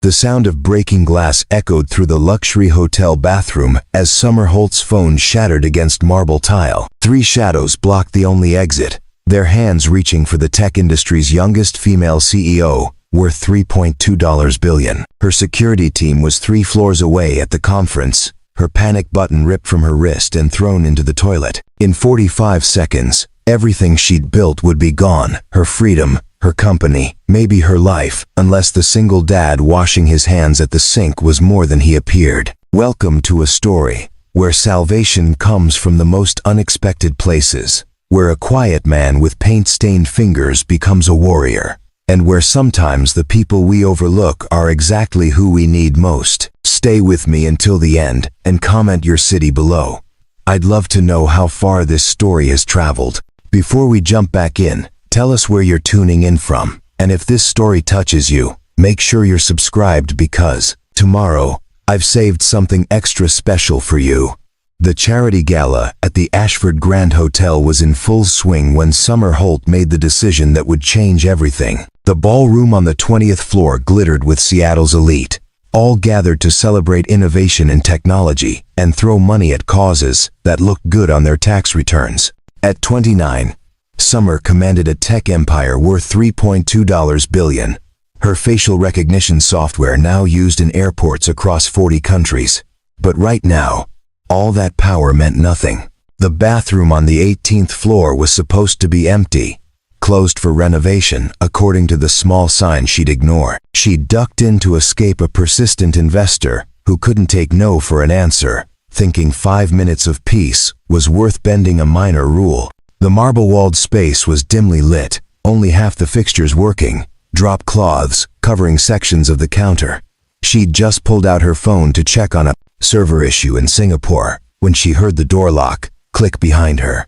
The sound of breaking glass echoed through the luxury hotel bathroom as Summer Holt's phone shattered against marble tile. 3 shadows blocked the only exit, their hands reaching for the tech industry's youngest female CEO, worth $3.2 billion. Her security team was 3 floors away at the conference, her panic button ripped from her wrist and thrown into the toilet. In 45 seconds, everything she'd built would be gone, her freedom, her company, maybe her life, unless the single dad washing his hands at the sink was more than he appeared. Welcome to a story where salvation comes from the most unexpected places, where a quiet man with paint-stained fingers becomes a warrior, and where sometimes the people we overlook are exactly who we need most. Stay with me until the end and comment your city below. I'd love to know how far this story has traveled. Before we jump back in, tell us where you're tuning in from, and if this story touches you, make sure you're subscribed because, tomorrow, I've saved something extra special for you. The charity gala at the Ashford Grand Hotel was in full swing when Summer Holt made the decision that would change everything. The ballroom on the 20th floor glittered with Seattle's elite, all gathered to celebrate innovation in technology and throw money at causes that looked good on their tax returns. At 29, Summer commanded a tech empire worth $3.2 billion. Her facial recognition software now used in airports across 40 countries. But right now, all that power meant nothing. The bathroom on the 18th floor was supposed to be empty, closed for renovation, according to the small sign she'd ignore. She ducked in to escape a persistent investor who couldn't take no for an answer, thinking 5 minutes of peace was worth bending a minor rule. The marble-walled space was dimly lit, only half the fixtures working, drop cloths covering sections of the counter. She'd just pulled out her phone to check on a server issue in Singapore when she heard the door lock click behind her.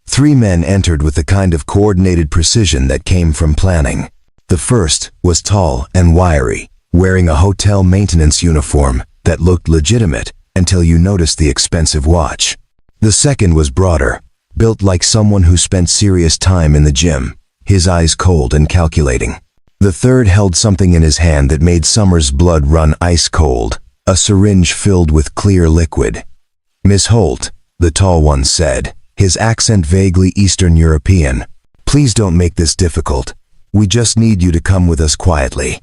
3 men entered with the kind of coordinated precision that came from planning. The first was tall and wiry, wearing a hotel maintenance uniform that looked legitimate until you noticed the expensive watch. The second was broader, built like someone who spent serious time in the gym, his eyes cold and calculating. The third held something in his hand that made Summer's blood run ice cold, a syringe filled with clear liquid. "Miss Holt," the tall one said, his accent vaguely Eastern European, "please don't make this difficult. We just need you to come with us quietly."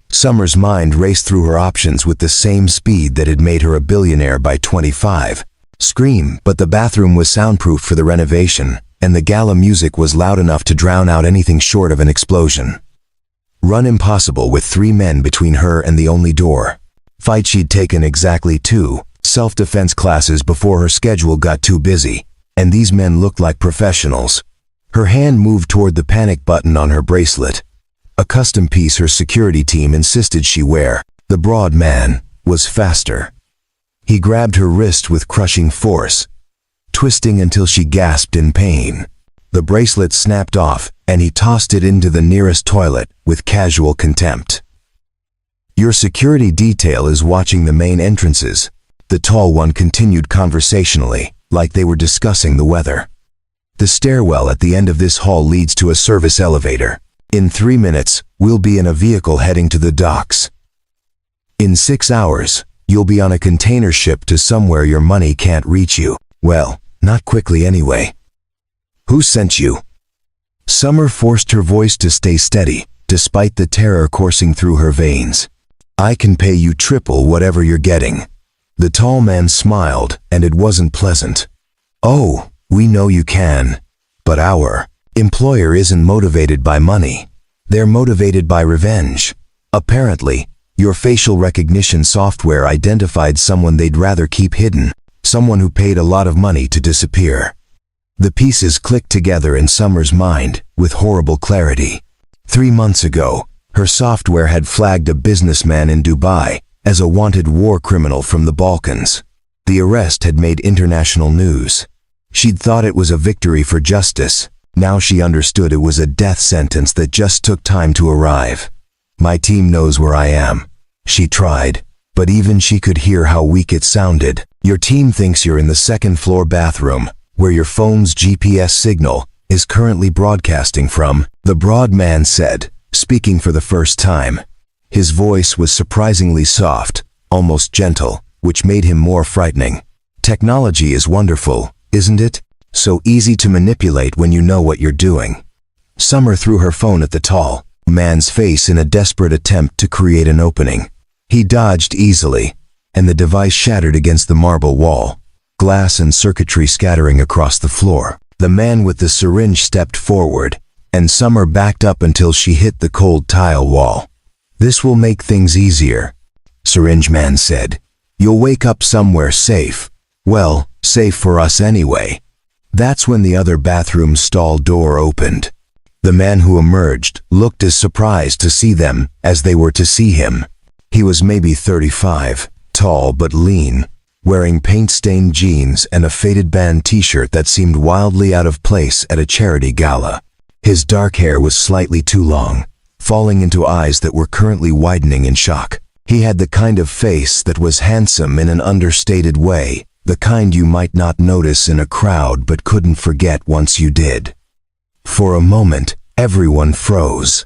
Summer's mind raced through her options with the same speed that had made her a billionaire by 25. Scream, but the bathroom was soundproof for the renovation, and the gala music was loud enough to drown out anything short of an explosion. Run impossible with 3 men between her and the only door. Fight she'd taken exactly 2 self-defense classes before her schedule got too busy, and these men looked like professionals. Her hand moved toward the panic button on her bracelet, a custom piece her security team insisted she wear. The broad man was faster. He grabbed her wrist with crushing force, twisting until she gasped in pain. The bracelet snapped off, and he tossed it into the nearest toilet with casual contempt. "Your security detail is watching the main entrances," the tall one continued conversationally, like they were discussing the weather. "The stairwell at the end of this hall leads to a service elevator. In 3 minutes, we'll be in a vehicle heading to the docks. In 6 hours, you'll be on a container ship to somewhere your money can't reach you. Well, not quickly anyway. Who sent you?" Summer forced her voice to stay steady, despite the terror coursing through her veins. "I can pay you triple whatever you're getting." The tall man smiled, and it wasn't pleasant. "Oh, we know you can. But our employer isn't motivated by money. They're motivated by revenge. Apparently, your facial recognition software identified someone they'd rather keep hidden, someone who paid a lot of money to disappear." The pieces clicked together in Summer's mind with horrible clarity. 3 months ago, her software had flagged a businessman in Dubai as a wanted war criminal from the Balkans. The arrest had made international news. She'd thought it was a victory for justice. Now she understood it was a death sentence that just took time to arrive. "My team knows where I am," she tried, but even she could hear how weak it sounded. "Your team thinks you're in the 2nd floor bathroom, where your phone's GPS signal is currently broadcasting from," the broad man said, speaking for the first time. His voice was surprisingly soft, almost gentle, which made him more frightening. Technology is wonderful, isn't it? So easy to manipulate when you know what you're doing. Summer threw her phone at the tall man's face in a desperate attempt to create an opening. He dodged easily, and the device shattered against the marble wall, glass and circuitry scattering across the floor. The man with the syringe stepped forward, and Summer backed up until she hit the cold tile wall. "This will make things easier," Syringe Man said. "You'll wake up somewhere safe. Well, safe for us anyway." That's when the other bathroom stall door opened. The man who emerged looked as surprised to see them as they were to see him. He was maybe 35, tall but lean, wearing paint-stained jeans and a faded band t-shirt that seemed wildly out of place at a charity gala. His dark hair was slightly too long, falling into eyes that were currently widening in shock. He had the kind of face that was handsome in an understated way, the kind you might not notice in a crowd but couldn't forget once you did. For a moment, everyone froze.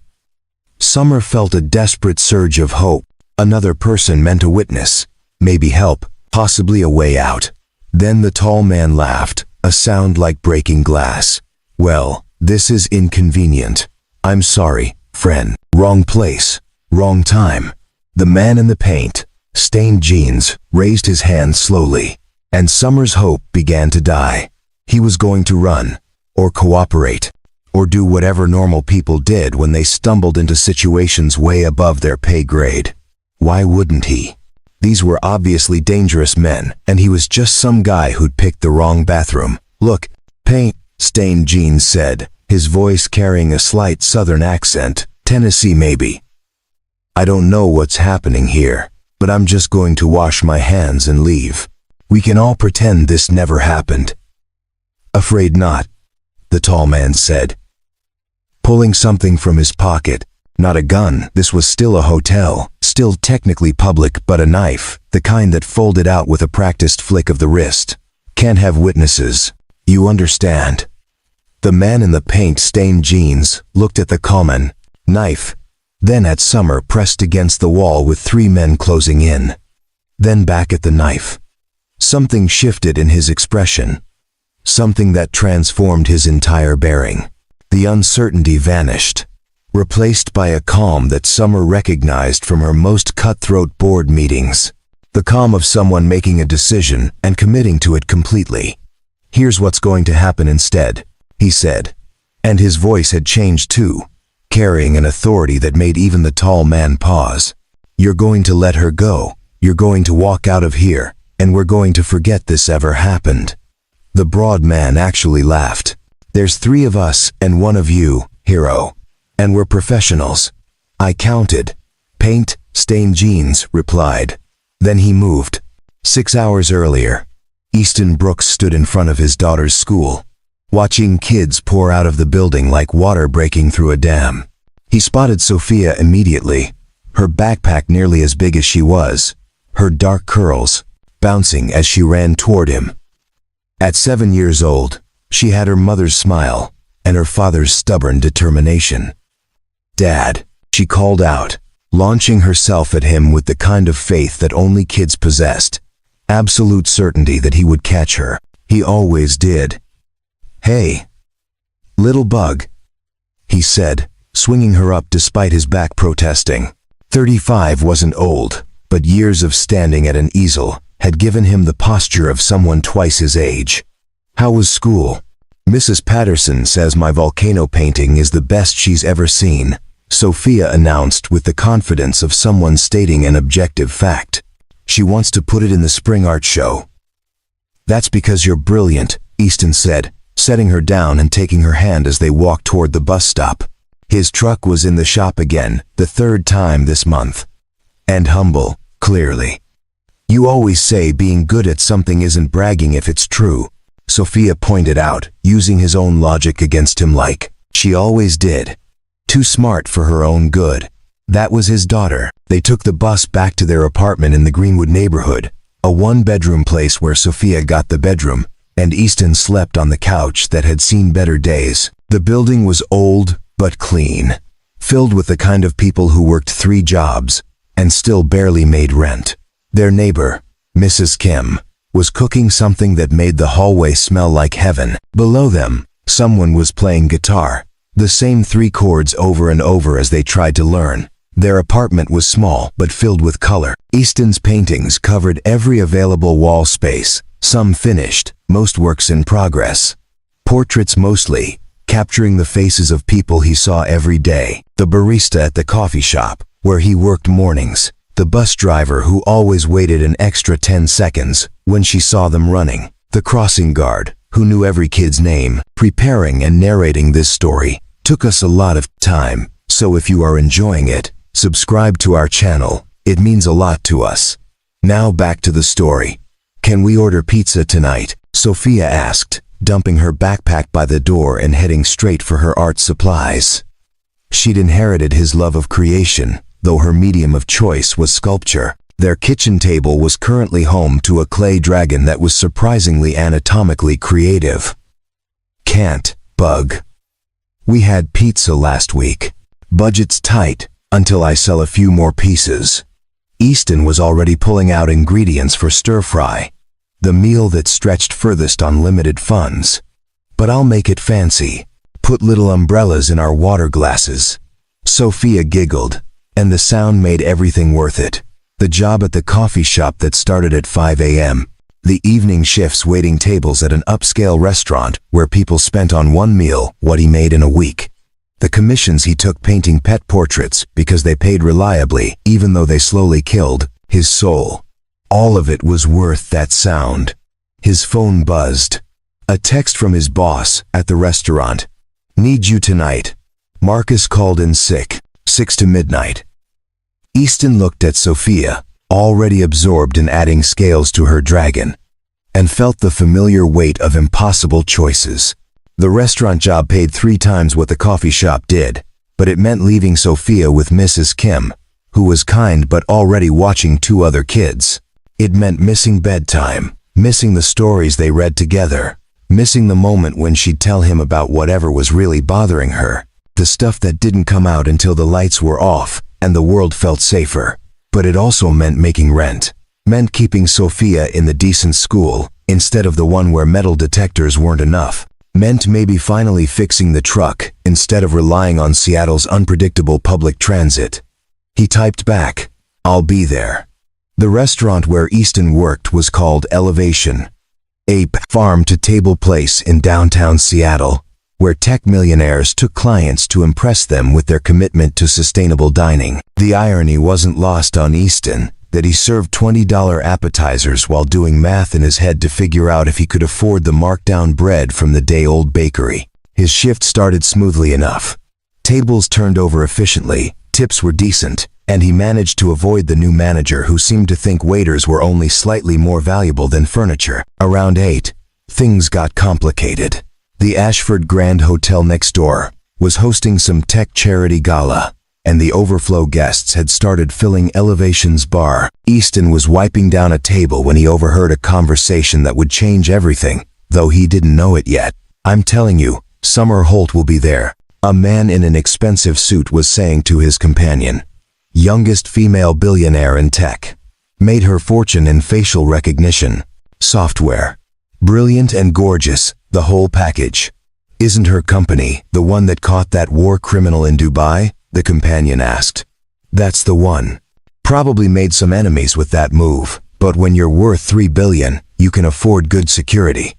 Summer felt a desperate surge of hope. Another person meant a witness, maybe help, possibly a way out. Then the tall man laughed, a sound like breaking glass. "Well, this is inconvenient. I'm sorry, friend. Wrong place, wrong time." The man in the paint-stained jeans raised his hand slowly, and Summer's hope began to die. He was going to run, or cooperate, or do whatever normal people did when they stumbled into situations way above their pay grade. Why wouldn't he? These were obviously dangerous men, and he was just some guy who'd picked the wrong bathroom. "Look," paint-stained jeans said, his voice carrying a slight southern accent. "Tennessee maybe. I don't know what's happening here, but I'm just going to wash my hands and leave. We can all pretend this never happened." "Afraid not," the tall man said, pulling something from his pocket. Not a gun. This was still a hotel, still technically public, but a knife, the kind that folded out with a practiced flick of the wrist. "Can't have witnesses. You understand?" The man in the paint-stained jeans looked at the common knife, then at Summer pressed against the wall with three men closing in, then back at the knife. Something shifted in his expression, something that transformed his entire bearing. The uncertainty vanished, replaced by a calm that Summer recognized from her most cutthroat board meetings. The calm of someone making a decision and committing to it completely. "Here's what's going to happen instead," he said. And his voice had changed too, carrying an authority that made even the tall man pause. "You're going to let her go. You're going to walk out of here, and we're going to forget this ever happened." The broad man actually laughed. "There's three of us and one of you, hero. And we're professionals." "I counted," paint-stained jeans replied. Then he moved. 6 hours earlier, Easton Brooks stood in front of his daughter's school, watching kids pour out of the building like water breaking through a dam. He spotted Sophia immediately, her backpack nearly as big as she was, her dark curls bouncing as she ran toward him. At 7 years old, she had her mother's smile and her father's stubborn determination. "Dad," she called out, launching herself at him with the kind of faith that only kids possessed, absolute certainty that he would catch her. He always did. "Hey, little bug," he said, swinging her up despite his back protesting. 35 wasn't old, but years of standing at an easel had given him the posture of someone twice his age. "How was school?" "Mrs. Patterson says my volcano painting is the best she's ever seen," Sophia announced with the confidence of someone stating an objective fact. "She wants to put it in the spring art show." "That's because you're brilliant," Easton said, setting her down and taking her hand as they walked toward the bus stop. His truck was in the shop again, the third time this month. And humble, clearly. "You always say being good at something isn't bragging if it's true," Sophia pointed out, using his own logic against him like she always did. Too smart for her own good. That was his daughter. They took the bus back to their apartment in the Greenwood neighborhood, a one-bedroom place where Sophia got the bedroom, and Easton slept on the couch that had seen better days. The building was old, but clean. filled with the kind of people who worked 3 jobs and still barely made rent. Their neighbor, Mrs. Kim, was cooking something that made the hallway smell like heaven. Below them, someone was playing guitar, the same 3 chords over and over as they tried to learn. Their apartment was small but filled with color. Easton's paintings covered every available wall space, some finished, most works in progress. Portraits mostly, capturing the faces of people he saw every day. The barista at the coffee shop, where he worked mornings. The bus driver who always waited an extra 10 seconds when she saw them running. The crossing guard, who knew every kid's name. Preparing and narrating this story took us a lot of time, so if you are enjoying it, subscribe to our channel. It means a lot to us. Now back to the story. Can we order pizza tonight? Sophia asked, dumping her backpack by the door and heading straight for her art supplies. She'd inherited his love of creation, though her medium of choice was sculpture. Their kitchen table was currently home to a clay dragon that was surprisingly anatomically creative. Can't bug. We had pizza last week. Budget's tight, until I sell a few more pieces. Easton was already pulling out ingredients for stir-fry, the meal that stretched furthest on limited funds. But I'll make it fancy. Put little umbrellas in our water glasses. Sophia giggled, and the sound made everything worth it. The job at the coffee shop that started at 5 a.m., the evening shifts waiting tables at an upscale restaurant where people spent on one meal what he made in a week. The commissions he took painting pet portraits because they paid reliably, even though they slowly killed his soul. All of it was worth that sound. His phone buzzed. A text from his boss at the restaurant. Need you tonight. Marcus called in sick. 6 to midnight. Easton looked at Sophia, already absorbed in adding scales to her dragon, and felt the familiar weight of impossible choices. The restaurant job paid 3 times what the coffee shop did, but it meant leaving Sophia with Mrs. Kim, who was kind but already watching 2 other kids. It meant missing bedtime, missing the stories they read together, missing the moment when she'd tell him about whatever was really bothering her, the stuff that didn't come out until the lights were off and the world felt safer. But it also meant making rent, meant keeping Sophia in the decent school instead of the one where metal detectors weren't enough, meant maybe finally fixing the truck instead of relying on Seattle's unpredictable public transit. He typed back, "I'll be there." The restaurant where Easton worked was called Elevation, a farm-to-table place in downtown Seattle, where tech millionaires took clients to impress them with their commitment to sustainable dining. The irony wasn't lost on Easton that he served $20 appetizers while doing math in his head to figure out if he could afford the markdown bread from the day-old bakery. His shift started smoothly enough. Tables turned over efficiently, tips were decent, and he managed to avoid the new manager who seemed to think waiters were only slightly more valuable than furniture. Around 8, things got complicated. The Ashford Grand Hotel next door was hosting some tech charity gala, and the overflow guests had started filling Elevation's bar. Easton was wiping down a table when he overheard a conversation that would change everything, though he didn't know it yet. "I'm telling you, Summer Holt will be there," a man in an expensive suit was saying to his companion. Youngest female billionaire in tech. Made her fortune in facial recognition software. Brilliant and gorgeous, the whole package. "Isn't her company the one that caught that war criminal in Dubai?" the companion asked. "That's the one. Probably made some enemies with that move, but when you're worth $3 billion, you can afford good security."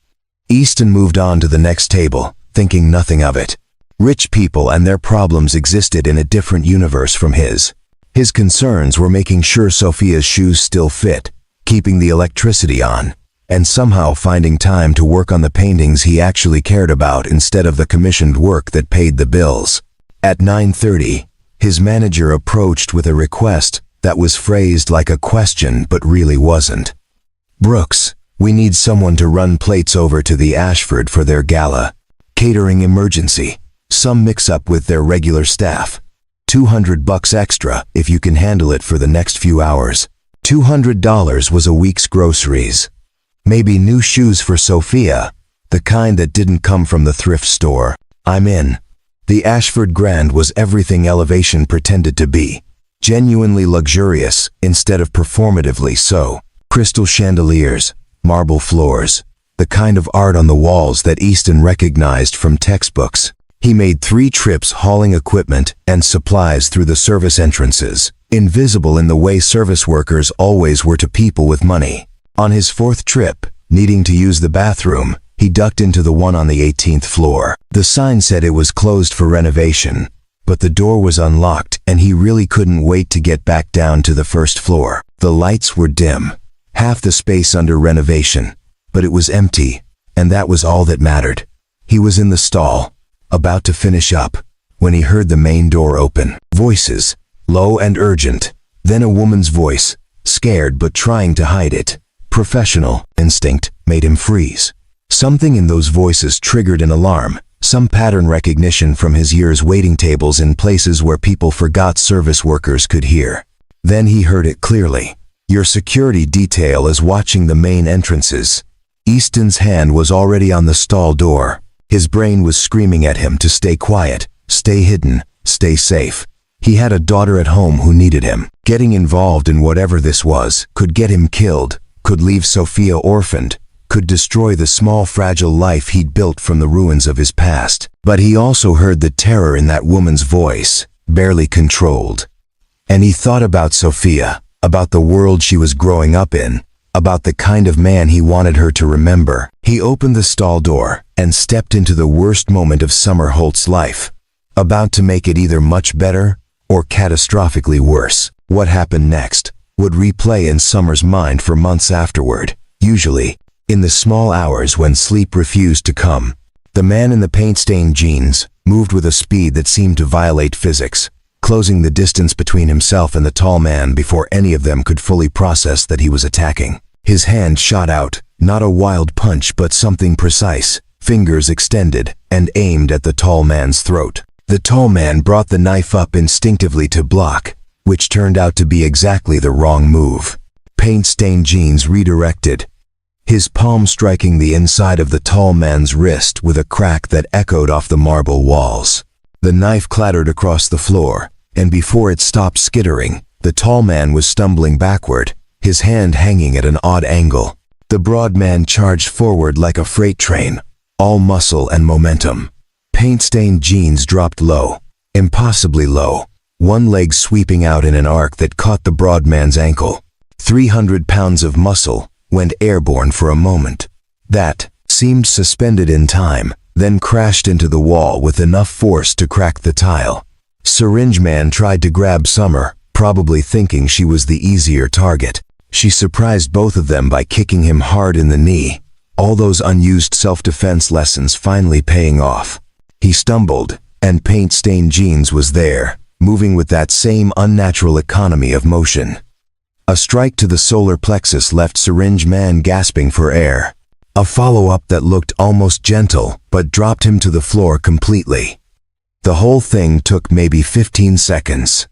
Easton moved on to the next table, thinking nothing of it. Rich people and their problems existed in a different universe from his. His concerns were making sure Sophia's shoes still fit, keeping the electricity on, and somehow finding time to work on the paintings he actually cared about instead of the commissioned work that paid the bills. At 9:30, his manager approached with a request that was phrased like a question but really wasn't. "Brooks, we need someone to run plates over to the Ashford for their gala. Catering emergency. Some mix-up with their regular staff. $200 extra if you can handle it for the next few hours." $200 was a week's groceries. Maybe new shoes for Sophia, the kind that didn't come from the thrift store. "I'm in." The Ashford Grand was everything elevation pretended to be. Genuinely luxurious instead of performatively so. Crystal chandeliers, marble floors, the kind of art on the walls that Easton recognized from textbooks. He made 3 trips hauling equipment and supplies through the service entrances, invisible in the way service workers always were to people with money. On his 4th trip, needing to use the bathroom, he ducked into the one on the 18th floor. The sign said it was closed for renovation, but the door was unlocked and he really couldn't wait to get back down to the 1st floor. The lights were dim, half the space under renovation, but it was empty, and that was all that mattered. He was in the stall, about to finish up, when he heard the main door open. Voices, low and urgent, then a woman's voice, scared but trying to hide it. Professional instinct made him freeze. Something in those voices triggered an alarm, some pattern recognition from his years waiting tables in places where people forgot service workers could hear. Then he heard it clearly. Your security detail is watching the main entrances. Easton's hand was already on the stall door. His brain was screaming at him to stay quiet, stay hidden, stay safe. He had a daughter at home who needed him. Getting involved in whatever this was could get him killed, could leave Sophia orphaned, could destroy the small fragile life he'd built from the ruins of his past. But he also heard the terror in that woman's voice, barely controlled. And he thought about Sophia, about the world she was growing up in, about the kind of man he wanted her to remember. He opened the stall door and stepped into the worst moment of Summer Holt's life, about to make it either much better or catastrophically worse. What happened next would replay in Summer's mind for months afterward, usually in the small hours when sleep refused to come. The man in the paint-stained jeans moved with a speed that seemed to violate physics, closing the distance between himself and the tall man before any of them could fully process that he was attacking. His hand shot out, not a wild punch but something precise, fingers extended and aimed at the tall man's throat. The tall man brought the knife up instinctively to block, which turned out to be exactly the wrong move. Paint-stained jeans redirected, his palm striking the inside of the tall man's wrist with a crack that echoed off the marble walls. The knife clattered across the floor, and before it stopped skittering, the tall man was stumbling backward, his hand hanging at an odd angle. The broad man charged forward like a freight train, all muscle and momentum. Paint-stained jeans dropped low, impossibly low, one leg sweeping out in an arc that caught the broad man's ankle. 300 pounds of muscle went airborne for a moment. That seemed suspended in time, then crashed into the wall with enough force to crack the tile. Syringe Man tried to grab Summer, probably thinking she was the easier target. She surprised both of them by kicking him hard in the knee, all those unused self-defense lessons finally paying off. He stumbled, and paint-stained jeans was there, moving with that same unnatural economy of motion. A strike to the solar plexus left Syringe Man gasping for air. A follow-up that looked almost gentle, but dropped him to the floor completely. The whole thing took maybe 15 seconds.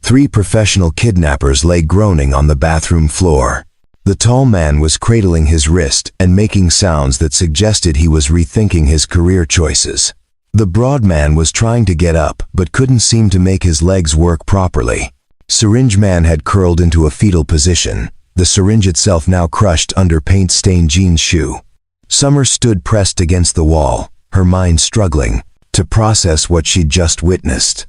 3 professional kidnappers lay groaning on the bathroom floor. The tall man was cradling his wrist and making sounds that suggested he was rethinking his career choices. The broad man was trying to get up, but couldn't seem to make his legs work properly. Syringe Man had curled into a fetal position, the syringe itself now crushed under paint-stained jeans' shoe. Summer stood pressed against the wall, her mind struggling to process what she'd just witnessed.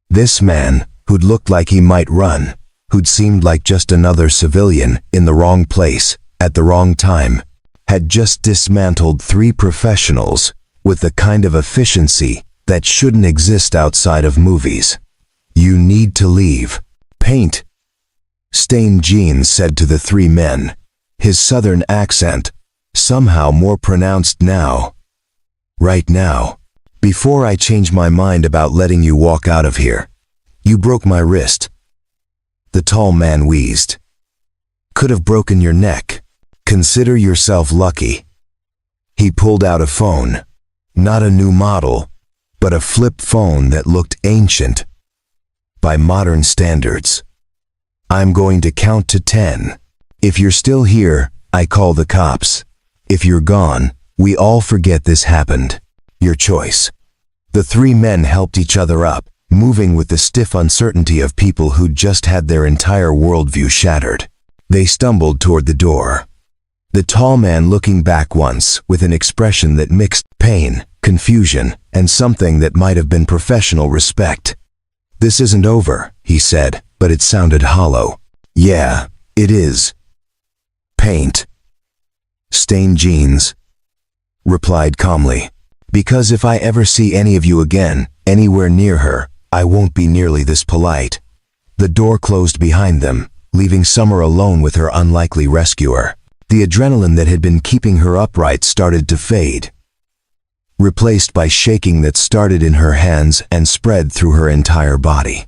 This man, who'd looked like he might run, who'd seemed like just another civilian in the wrong place, at the wrong time, had just dismantled 3 professionals with the kind of efficiency that shouldn't exist outside of movies. You need to leave. Paint-stained jeans said to the 3 men, his southern accent somehow more pronounced now. Right now, before I change my mind about letting you walk out of here. You broke my wrist. The tall man wheezed. Could have broken your neck. Consider yourself lucky. He pulled out a phone. Not a new model, but a flip phone that looked ancient by modern standards. I'm going to count to 10. If you're still here, I call the cops. If you're gone, we all forget this happened. Your choice. The three men helped each other up, moving with the stiff uncertainty of people who'd just had their entire worldview shattered. They stumbled toward the door. The tall man looking back once, with an expression that mixed pain, confusion, and something that might have been professional respect. "This isn't over," he said, but it sounded hollow. "Yeah, it is. Paint. Stained jeans," replied calmly. "Because if I ever see any of you again, anywhere near her, I won't be nearly this polite." The door closed behind them, leaving Summer alone with her unlikely rescuer. The adrenaline that had been keeping her upright started to fade, replaced by shaking that started in her hands and spread through her entire body.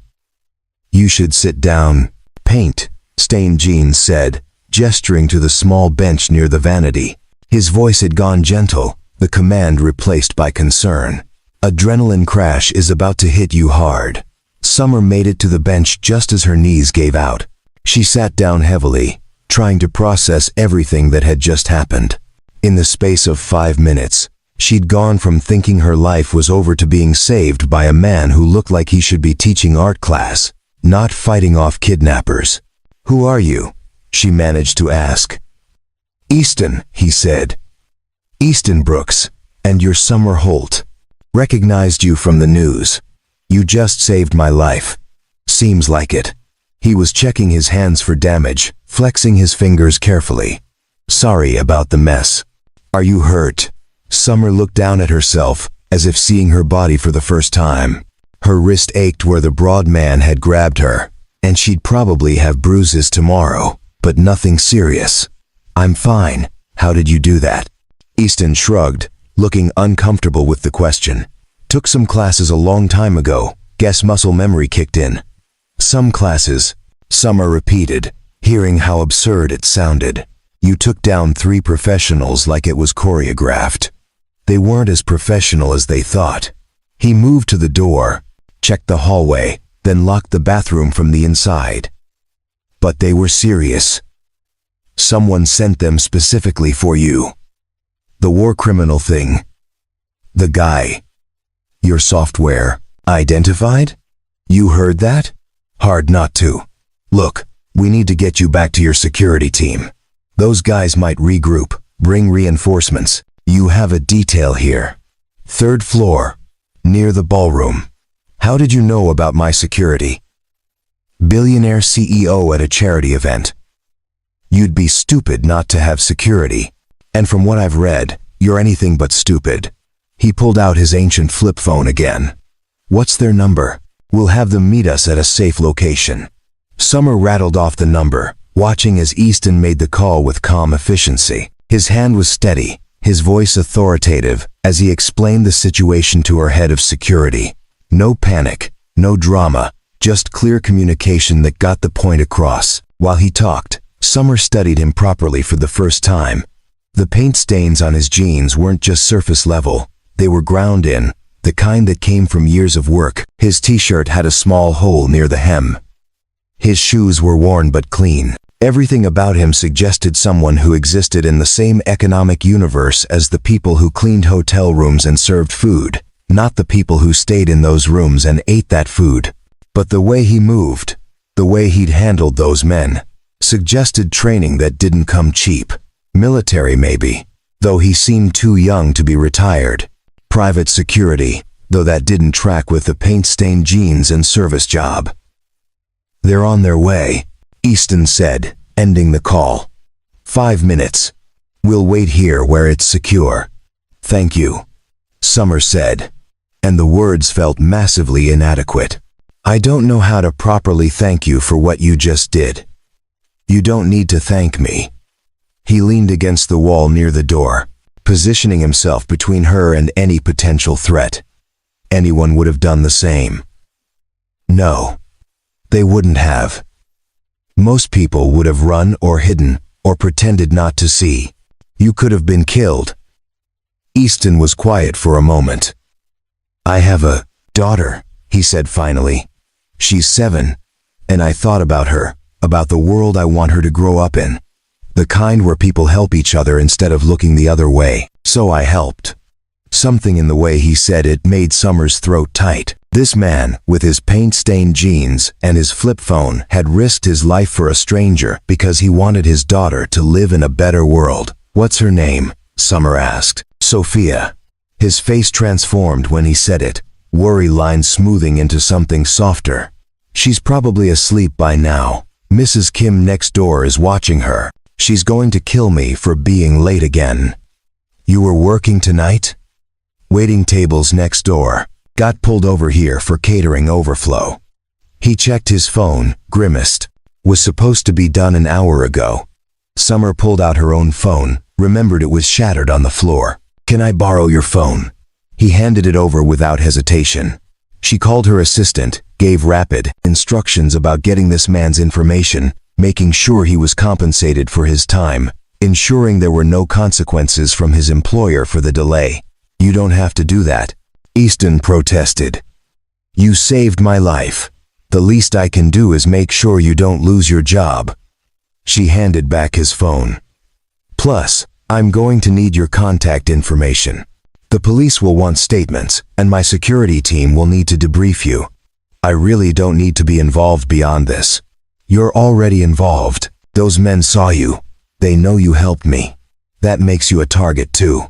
"You should sit down." Paint, stained jeans said, gesturing to the small bench near the vanity. His voice had gone gentle, the command replaced by concern. "Adrenaline crash is about to hit you hard." Summer made it to the bench just as her knees gave out. She sat down heavily, trying to process everything that had just happened. In the space of 5 minutes, she'd gone from thinking her life was over to being saved by a man who looked like he should be teaching art class, not fighting off kidnappers. "Who are you?" she managed to ask. "Easton," he said. "Easton Brooks, and you're Summer Holt. Recognized you from the news. You just saved my life. Seems like it." He was checking his hands for damage, flexing his fingers carefully. "Sorry about the mess. Are you hurt?" Summer looked down at herself, as if seeing her body for the first time. Her wrist ached where the broad man had grabbed her, and she'd probably have bruises tomorrow, but nothing serious. "I'm fine. How did you do that?" Easton shrugged, looking uncomfortable with the question. "Took some classes a long time ago. Guess muscle memory kicked in." "Some classes," Summer repeated, hearing how absurd it sounded. "You took down 3 professionals like it was choreographed. They weren't as professional as they thought." He moved to the door, checked the hallway, then locked the bathroom from the inside. "But they were serious. Someone sent them specifically for you. The war criminal thing. The guy. Your software. Identified? You heard that? Hard not to. Look, we need to get you back to your security team. Those guys might regroup, bring reinforcements. You have a detail here. 3rd floor, near the ballroom. How did you know about my security? Billionaire CEO at a charity event. You'd be stupid not to have security. And from what I've read, you're anything but stupid." He pulled out his ancient flip phone again. "What's their number? We'll have them meet us at a safe location." Summer rattled off the number, watching as Easton made the call with calm efficiency. His hand was steady, his voice authoritative, as he explained the situation to her head of security. No panic, no drama, just clear communication that got the point across. While he talked, Summer studied him properly for the first time. The paint stains on his jeans weren't just surface level, they were ground in, the kind that came from years of work. His t-shirt had a small hole near the hem. His shoes were worn but clean. Everything about him suggested someone who existed in the same economic universe as the people who cleaned hotel rooms and served food, not the people who stayed in those rooms and ate that food. But the way he moved, the way he'd handled those men, suggested training that didn't come cheap. Military maybe, though he seemed too young to be retired. Private security, though that didn't track with the paint-stained jeans and service job. "They're on their way," Easton said, ending the call. 5 minutes. We'll wait here where it's secure. Thank you, Summer said, and the words felt massively inadequate. I don't know how to properly thank you for what you just did. You don't need to thank me. He leaned against the wall near the door, positioning himself between her and any potential threat. Anyone would have done the same. No, they wouldn't have. Most people would have run or hidden or pretended not to see. You could have been killed. Easton was quiet for a moment. I have a daughter, he said finally. She's 7, and I thought about her, about the world I want her to grow up in. The kind where people help each other instead of looking the other way. So I helped. Something in the way he said it made Summer's throat tight. This man, with his paint-stained jeans and his flip phone, had risked his life for a stranger because he wanted his daughter to live in a better world. "What's her name?" Summer asked. "Sophia." His face transformed when he said it, worry lines smoothing into something softer. "She's probably asleep by now. Mrs. Kim next door is watching her. She's going to kill me for being late again." "You were working tonight?" "Waiting tables next door. Got pulled over here for catering overflow." He checked his phone, grimaced. "Was supposed to be done an hour ago." Summer pulled out her own phone, remembered it was shattered on the floor. "Can I borrow your phone?" He handed it over without hesitation. She called her assistant, gave rapid instructions about getting this man's information, making sure he was compensated for his time, ensuring there were no consequences from his employer for the delay. "You don't have to do that," Easton protested. "You saved my life. The least I can do is make sure you don't lose your job." She handed back his phone. "Plus, I'm going to need your contact information. The police will want statements, and my security team will need to debrief you. I really don't need to be involved beyond this. You're already involved. Those men saw you. They know you helped me. That makes you a target too."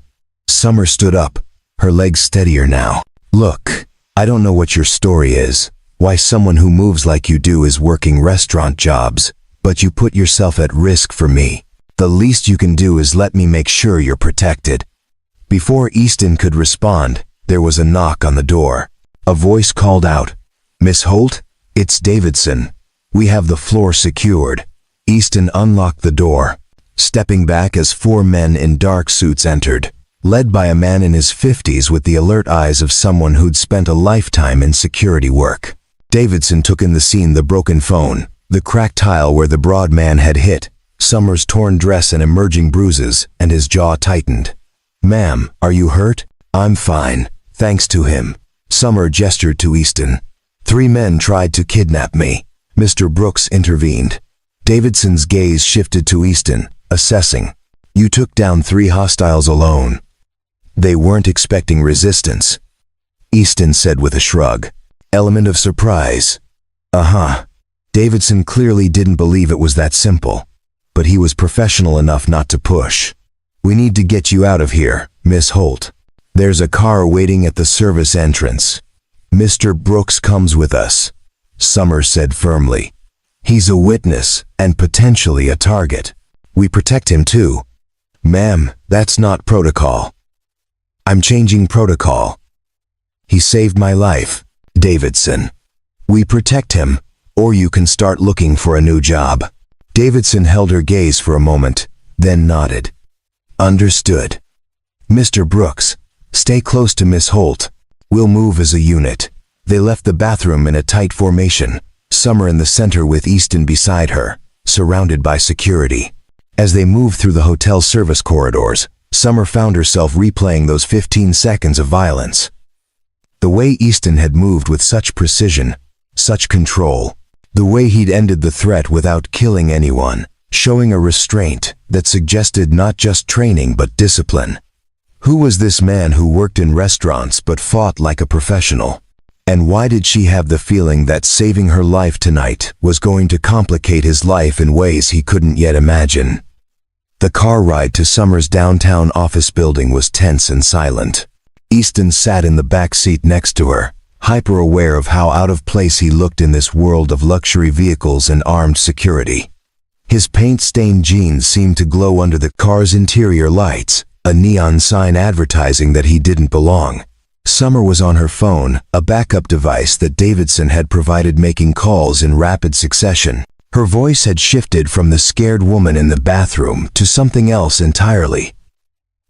Summer stood up, her legs steadier now. "Look, I don't know what your story is, why someone who moves like you do is working restaurant jobs, but you put yourself at risk for me. The least you can do is let me make sure you're protected." Before Easton could respond, there was a knock on the door. A voice called out, "Miss Holt? It's Davidson. We have the floor secured." Easton unlocked the door, stepping back as 4 men in dark suits entered, led by a man in his 50s with the alert eyes of someone who'd spent a lifetime in security work. Davidson took in the scene: the broken phone, the cracked tile where the broad man had hit, Summer's torn dress and emerging bruises, and his jaw tightened. "Ma'am, are you hurt?" "I'm fine, thanks to him." Summer gestured to Easton. "3 men tried to kidnap me." Mr. Brooks intervened. Davidson's gaze shifted to Easton, assessing. "You took down 3 hostiles alone. They weren't expecting resistance." Easton said with a shrug. "Element of surprise." "Uh-huh." Davidson clearly didn't believe it was that simple, but he was professional enough not to push. "We need to get you out of here, Miss Holt. There's a car waiting at the service entrance. Mr. Brooks comes with us," Summer said firmly. "He's a witness and potentially a target. We protect him too." "Ma'am, that's not protocol." "I'm changing protocol. He saved my life, Davidson. We protect him, or you can start looking for a new job." Davidson held her gaze for a moment, then nodded. "Understood. Mr. Brooks, stay close to Miss Holt. We'll move as a unit." They left the bathroom in a tight formation, Summer in the center with Easton beside her, surrounded by security. As they moved through the hotel service corridors, Summer found herself replaying those 15 seconds of violence. The way Easton had moved with such precision, such control. The way he'd ended the threat without killing anyone, showing a restraint that suggested not just training but discipline. Who was this man who worked in restaurants but fought like a professional? And why did she have the feeling that saving her life tonight was going to complicate his life in ways he couldn't yet imagine? The car ride to Summer's downtown office building was tense and silent. Easton sat in the back seat next to her, hyper-aware of how out of place he looked in this world of luxury vehicles and armed security. His paint-stained jeans seemed to glow under the car's interior lights, a neon sign advertising that he didn't belong. Summer was on her phone, a backup device that Davidson had provided, making calls in rapid succession. Her voice had shifted from the scared woman in the bathroom to something else entirely.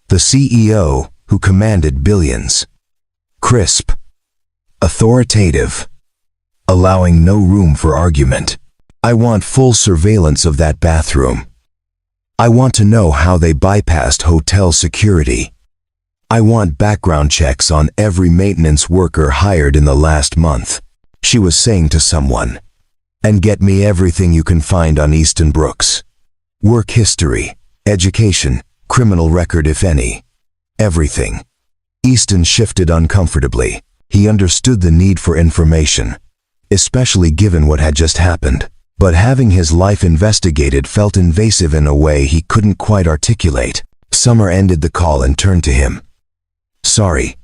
The CEO who commanded billions. Crisp. Authoritative. Allowing no room for argument. "I want full surveillance of that bathroom. I want to know how they bypassed hotel security. I want background checks on every maintenance worker hired in the last month," she was saying to someone. "And get me everything you can find on Easton Brooks. Work history, education, criminal record if any. Everything." Easton shifted uncomfortably. He understood the need for information, especially given what had just happened. But having his life investigated felt invasive in a way he couldn't quite articulate. Summer ended the call and turned to him. "Sorry.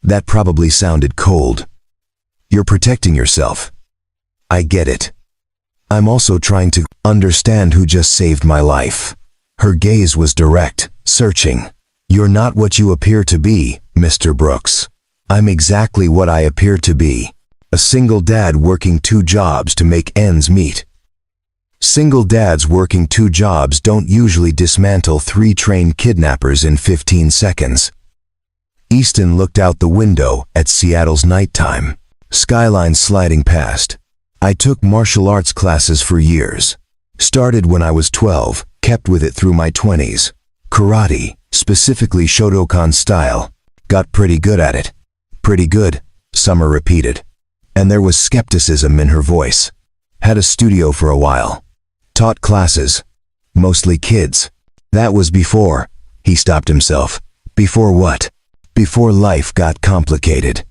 That probably sounded cold. You're protecting yourself. I get it. I'm also trying to understand who just saved my life." Her gaze was direct, searching. "You're not what you appear to be, Mr. Brooks." "I'm exactly what I appear to be. A single dad working 2 jobs to make ends meet." Single dads working 2 jobs don't usually dismantle 3 trained kidnappers in 15 seconds. Easton looked out the window at Seattle's nighttime. Skyline sliding past. "I took martial arts classes for years. Started when I was 12, kept with it through my 20s. Karate, specifically Shotokan style. Got pretty good at it." "Pretty good," Summer repeated. And there was skepticism in her voice. "Had a studio for a while. Taught classes. Mostly kids." "That was before." He stopped himself. "Before what?" "Before life got complicated."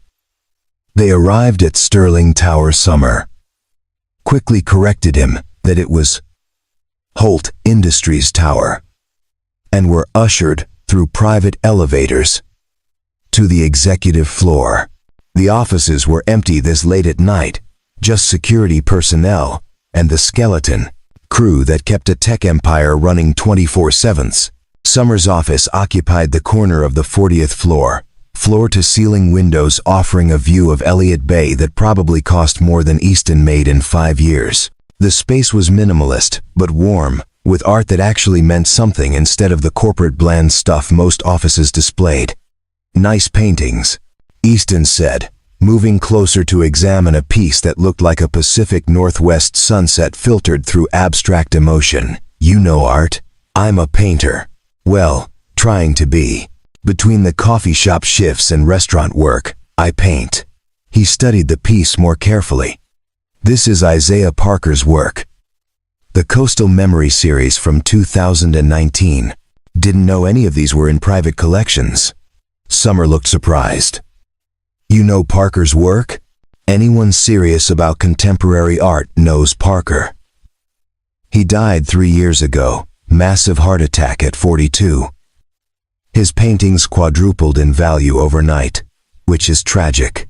They arrived at Sterling Tower. Summer quickly corrected him that it was Holt Industries Tower, and were ushered through private elevators to the executive floor. The offices were empty this late at night, just security personnel and the skeleton crew that kept a tech empire running 24/7. Summer's office occupied the corner of the 40th floor, floor-to-ceiling windows offering a view of Elliott Bay that probably cost more than Easton made in 5 years. The space was minimalist, but warm, with art that actually meant something instead of the corporate bland stuff most offices displayed. "Nice paintings," Easton said, moving closer to examine a piece that looked like a Pacific Northwest sunset filtered through abstract emotion. "You know art? I'm a painter. Well, trying to be. Between the coffee shop shifts and restaurant work, I paint." He studied the piece more carefully. "This is Isaiah Parker's work. The Coastal Memory series from 2019. Didn't know any of these were in private collections." Summer looked surprised. "You know Parker's work?" Anyone serious about contemporary art knows Parker. He died 3 years ago, massive heart attack at 42. His paintings quadrupled in value overnight, which is tragic.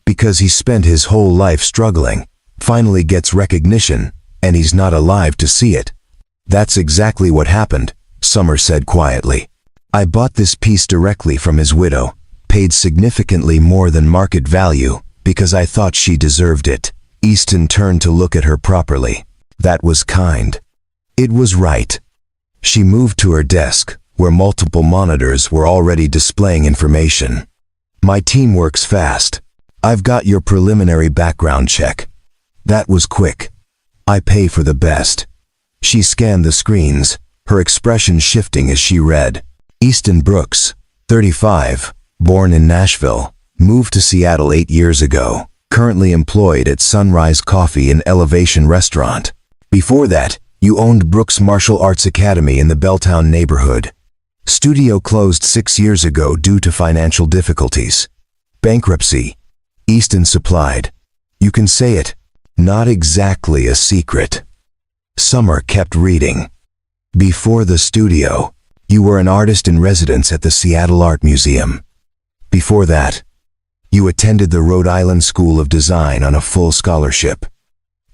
Because he spent his whole life struggling, finally gets recognition, and he's not alive to see it. "That's exactly what happened," Summer said quietly. "I bought this piece directly from his widow, paid significantly more than market value, because I thought she deserved it." Easton turned to look at her properly. "That was kind." It was right. She moved to her desk, where multiple monitors were already displaying information. "My team works fast. I've got your preliminary background check. That was quick. I pay for the best." She scanned the screens, her expression shifting as she read. Easton Brooks, 35, born in Nashville, moved to Seattle 8 years ago, currently employed at Sunrise Coffee and Elevation Restaurant. Before that, you owned Brooks Martial Arts Academy in the Belltown neighborhood. Studio closed 6 years ago due to financial difficulties. Bankruptcy. Easton supplied. "You can say it. Not exactly a secret." Summer kept reading. "Before the studio, you were an artist in residence at the Seattle Art Museum. Before that, you attended the Rhode Island School of Design on a full scholarship.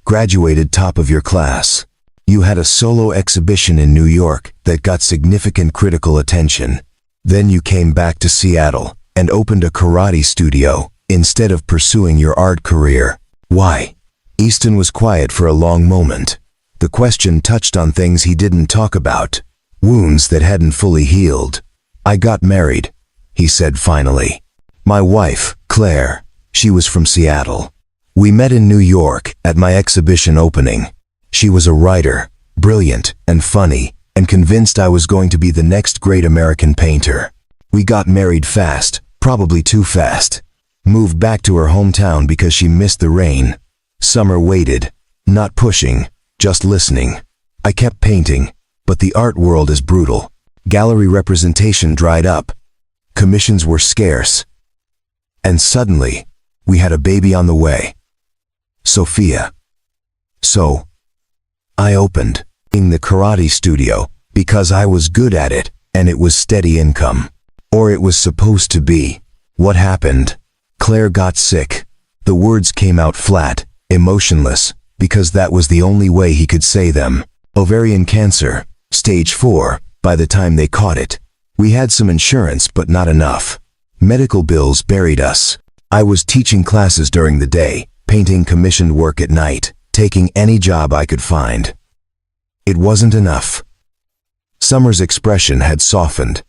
Graduated top of your class. You had a solo exhibition in New York that got significant critical attention. Then you came back to Seattle and opened a karate studio instead of pursuing your art career. Why?" Easton was quiet for a long moment. The question touched on things he didn't talk about, wounds that hadn't fully healed. "I got married," he said finally. "My wife, Claire, she was from Seattle. We met in New York at my exhibition opening. She was a writer, brilliant and funny, and convinced I was going to be the next great American painter. We got married fast, probably too fast. Moved back to her hometown because she missed the rain." Summer waited, not pushing, just listening. "I kept painting, but the art world is brutal. Gallery representation dried up. Commissions were scarce. And suddenly, we had a baby on the way. Sophia. So, I opened the karate studio because I was good at it and it was steady income. Or it was supposed to be. What happened? Claire got sick. The words came out flat, emotionless, because that was the only way he could say them. Ovarian cancer, stage 4, by the time they caught it. We had some insurance but not enough. Medical bills buried us. I was teaching classes during the day, painting commissioned work at night, taking any job I could find. It wasn't enough. Summer's expression had softened.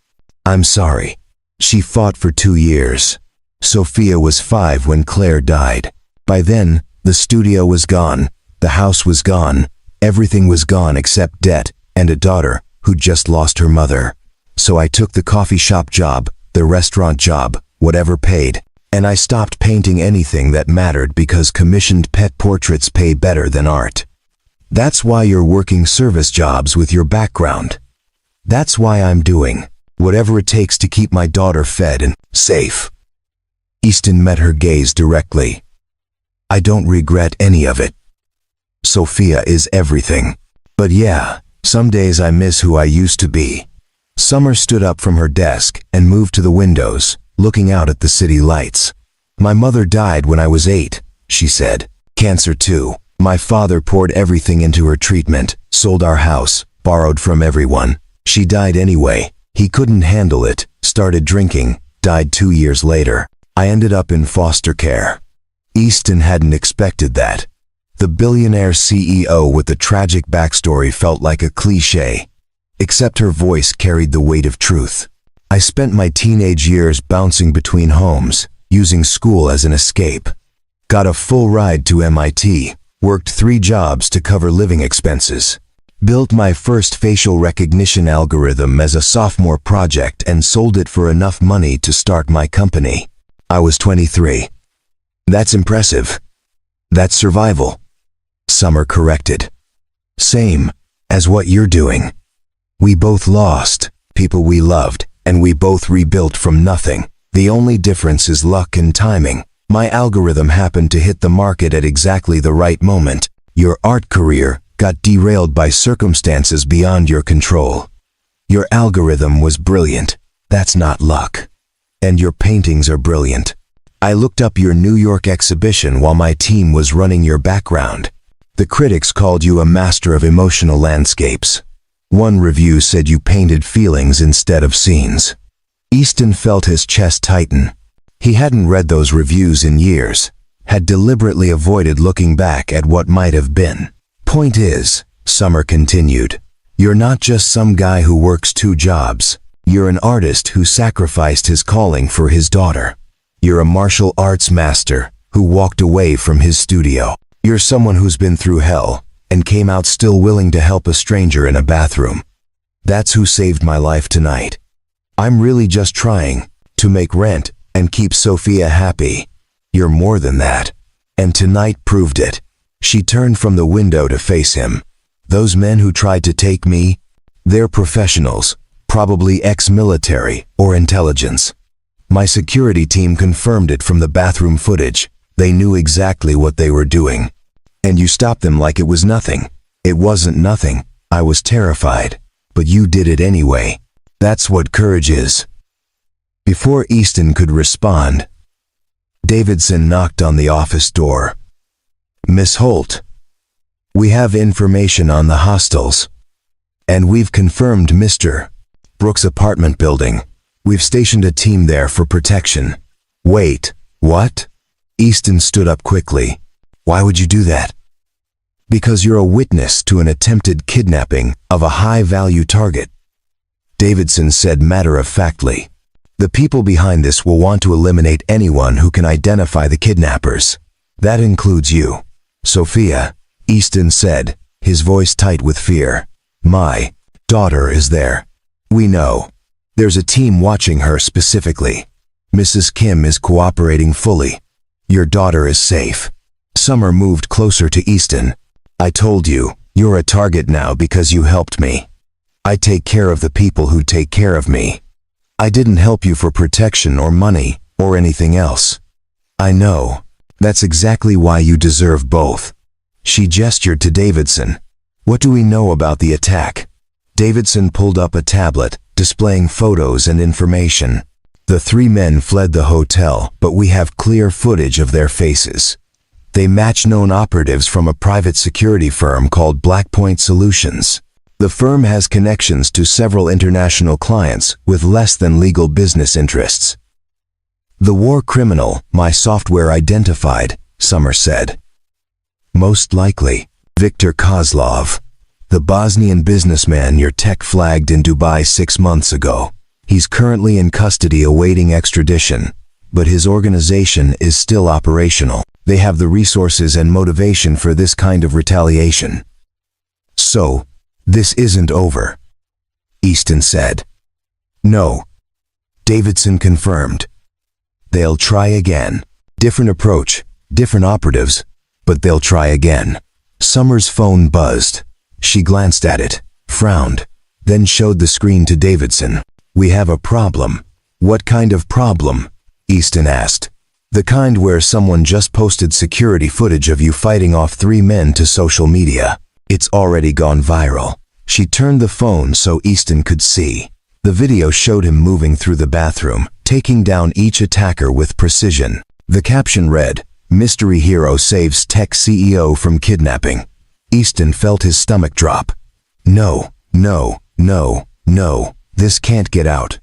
I'm sorry. She fought for 2 years. Sophia was 5 when Claire died. By then, the studio was gone, the house was gone, everything was gone except debt and a daughter who'd just lost her mother. So I took the coffee shop job, the restaurant job, whatever paid, and I stopped painting anything that mattered because commissioned pet portraits pay better than art. That's why you're working service jobs with your background. That's why I'm doing whatever it takes to keep my daughter fed and safe. Easton met her gaze directly. I don't regret any of it. Sophia is everything. But yeah, some days I miss who I used to be. Summer stood up from her desk and moved to the windows, looking out at the city lights. My mother died when I was 8, she said. Cancer too. My father poured everything into her treatment, sold our house, borrowed from everyone. She died anyway. He couldn't handle it, started drinking, died 2 years later. I ended up in foster care. Easton hadn't expected that. The billionaire CEO with the tragic backstory felt like a cliché. Except her voice carried the weight of truth. I spent my teenage years bouncing between homes, using school as an escape. Got a full ride to MIT, worked 3 jobs to cover living expenses. Built my first facial recognition algorithm as a sophomore project and sold it for enough money to start my company. I was 23. That's impressive. That's survival. Summer corrected. Same as what you're doing. We both lost people we loved, and we both rebuilt from nothing. The only difference is luck and timing. My algorithm happened to hit the market at exactly the right moment. Your art career got derailed by circumstances beyond your control. Your algorithm was brilliant. That's not luck. And your paintings are brilliant. I looked up your New York exhibition while my team was running your background. The critics called you a master of emotional landscapes. One review said you painted feelings instead of scenes. Easton felt his chest tighten. He hadn't read those reviews in years, had deliberately avoided looking back at what might have been. Point is, Summer continued, you're not just some guy who works 2 jobs. You're an artist who sacrificed his calling for his daughter. You're a martial arts master who walked away from his studio. You're someone who's been through hell and came out still willing to help a stranger in a bathroom. That's who saved my life tonight. I'm really just trying to make rent and keep Sophia happy. You're more than that. And tonight proved it. She turned from the window to face him. Those men who tried to take me, they're professionals, probably ex-military or intelligence. My security team confirmed it from the bathroom footage. They knew exactly what they were doing. And you stopped them like it was nothing. It wasn't nothing. I was terrified. But you did it anyway. That's what courage is. Before Easton could respond, Davidson knocked on the office door. Miss Holt, we have information on the hostels. And we've confirmed Mr. Brooks' apartment building. We've stationed a team there for protection. Wait, what? Easton stood up quickly. Why would you do that? Because you're a witness to an attempted kidnapping of a high-value target. Davidson said matter-of-factly. The people behind this will want to eliminate anyone who can identify the kidnappers. That includes you. Sophia, Easton said, his voice tight with fear. My daughter is there. We know. There's a team watching her specifically. Mrs. Kim is cooperating fully. Your daughter is safe. Summer moved closer to Easton. I told you, you're a target now because you helped me. I take care of the people who take care of me. I didn't help you for protection or money or anything else. I know. That's exactly why you deserve both. She gestured to Davidson. What do we know about the attack? Davidson pulled up a tablet, displaying photos and information. The three men fled the hotel, but we have clear footage of their faces. They match known operatives from a private security firm called Blackpoint Solutions. The firm has connections to several international clients with less than legal business interests. The war criminal, my software identified, Summer said. Most likely, Viktor Kozlov, the Bosnian businessman your tech flagged in Dubai 6 months ago. He's currently in custody awaiting extradition, but his organization is still operational. They have the resources and motivation for this kind of retaliation. So, this isn't over, Easton said. No, Davidson confirmed. They'll try again. Different approach, different operatives, but they'll try again. Summer's phone buzzed. She glanced at it, frowned, then showed the screen to Davidson. We have a problem. What kind of problem? Easton asked. The kind where someone just posted security footage of you fighting off 3 men to social media. It's already gone viral. She turned the phone so Easton could see. The video showed him moving through the bathroom, taking down each attacker with precision. The caption read, "Mystery hero saves tech CEO from kidnapping." Easton felt his stomach drop. No, no, no, no, this can't get out.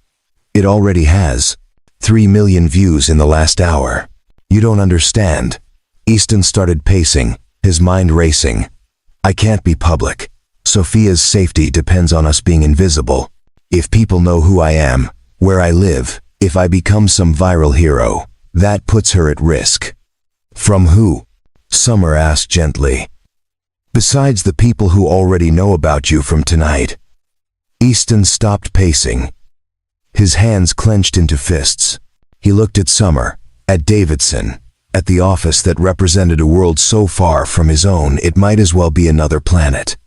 It already has. 3 million views in the last hour. You don't understand. Easton started pacing, his mind racing. I can't be public. Sophia's safety depends on us being invisible. If people know who I am, where I live, if I become some viral hero, that puts her at risk. From who? Summer asked gently. Besides the people who already know about you from tonight. Easton stopped pacing. His hands clenched into fists. He looked at Summer, at Davidson, at the office that represented a world so far from his own it might as well be another planet.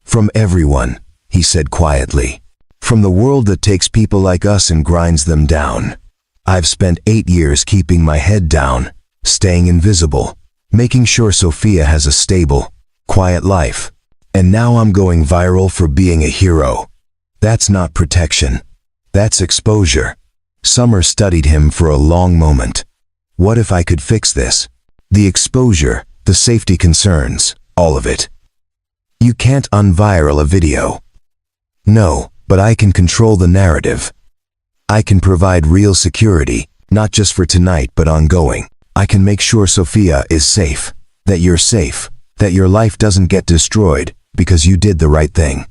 From everyone, he said quietly. From the world that takes people like us and grinds them down. I've spent 8 years keeping my head down, staying invisible, making sure Sophia has a stable, quiet life. And now I'm going viral for being a hero. That's not protection. That's exposure. Summer studied him for a long moment. What if I could fix this? The exposure, the safety concerns, all of it. You can't unviral a video. No, but I can control the narrative. I can provide real security, not just for tonight but ongoing. I can make sure Sophia is safe, that you're safe, that your life doesn't get destroyed because you did the right thing.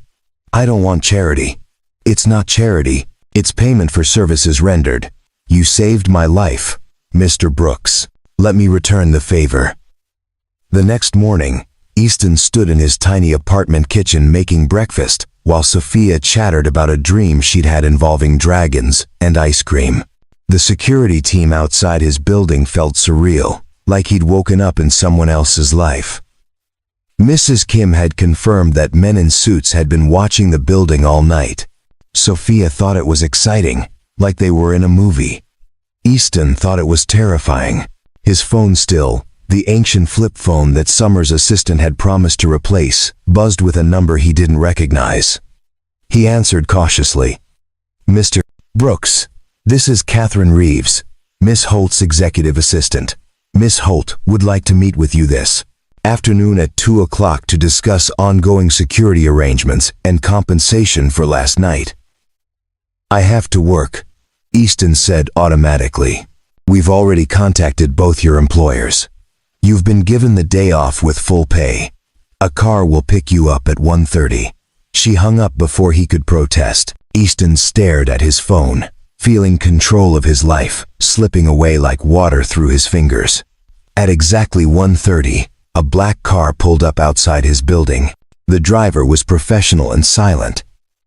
I don't want charity. It's not charity, it's payment for services rendered. You saved my life, Mr. Brooks. Let me return the favor. The next morning, Easton stood in his tiny apartment kitchen making breakfast, while Sophia chattered about a dream she'd had involving dragons and ice cream. The security team outside his building felt surreal, like he'd woken up in someone else's life. Mrs. Kim had confirmed that men in suits had been watching the building all night. Sophia thought it was exciting, like they were in a movie. Easton thought it was terrifying. His phone still, the ancient flip phone that Summer's assistant had promised to replace, buzzed with a number he didn't recognize. He answered cautiously. Mr. Brooks, this is Catherine Reeves, Miss Holt's executive assistant. Miss Holt would like to meet with you this afternoon at 2 o'clock to discuss ongoing security arrangements and compensation for last night. I have to work, Easton said automatically. We've already contacted both your employers. You've been given the day off with full pay. A car will pick you up at 1:30. She hung up before he could protest. Easton stared at his phone, feeling control of his life, slipping away like water through his fingers. At exactly 1:30, a black car pulled up outside his building. The driver was professional and silent,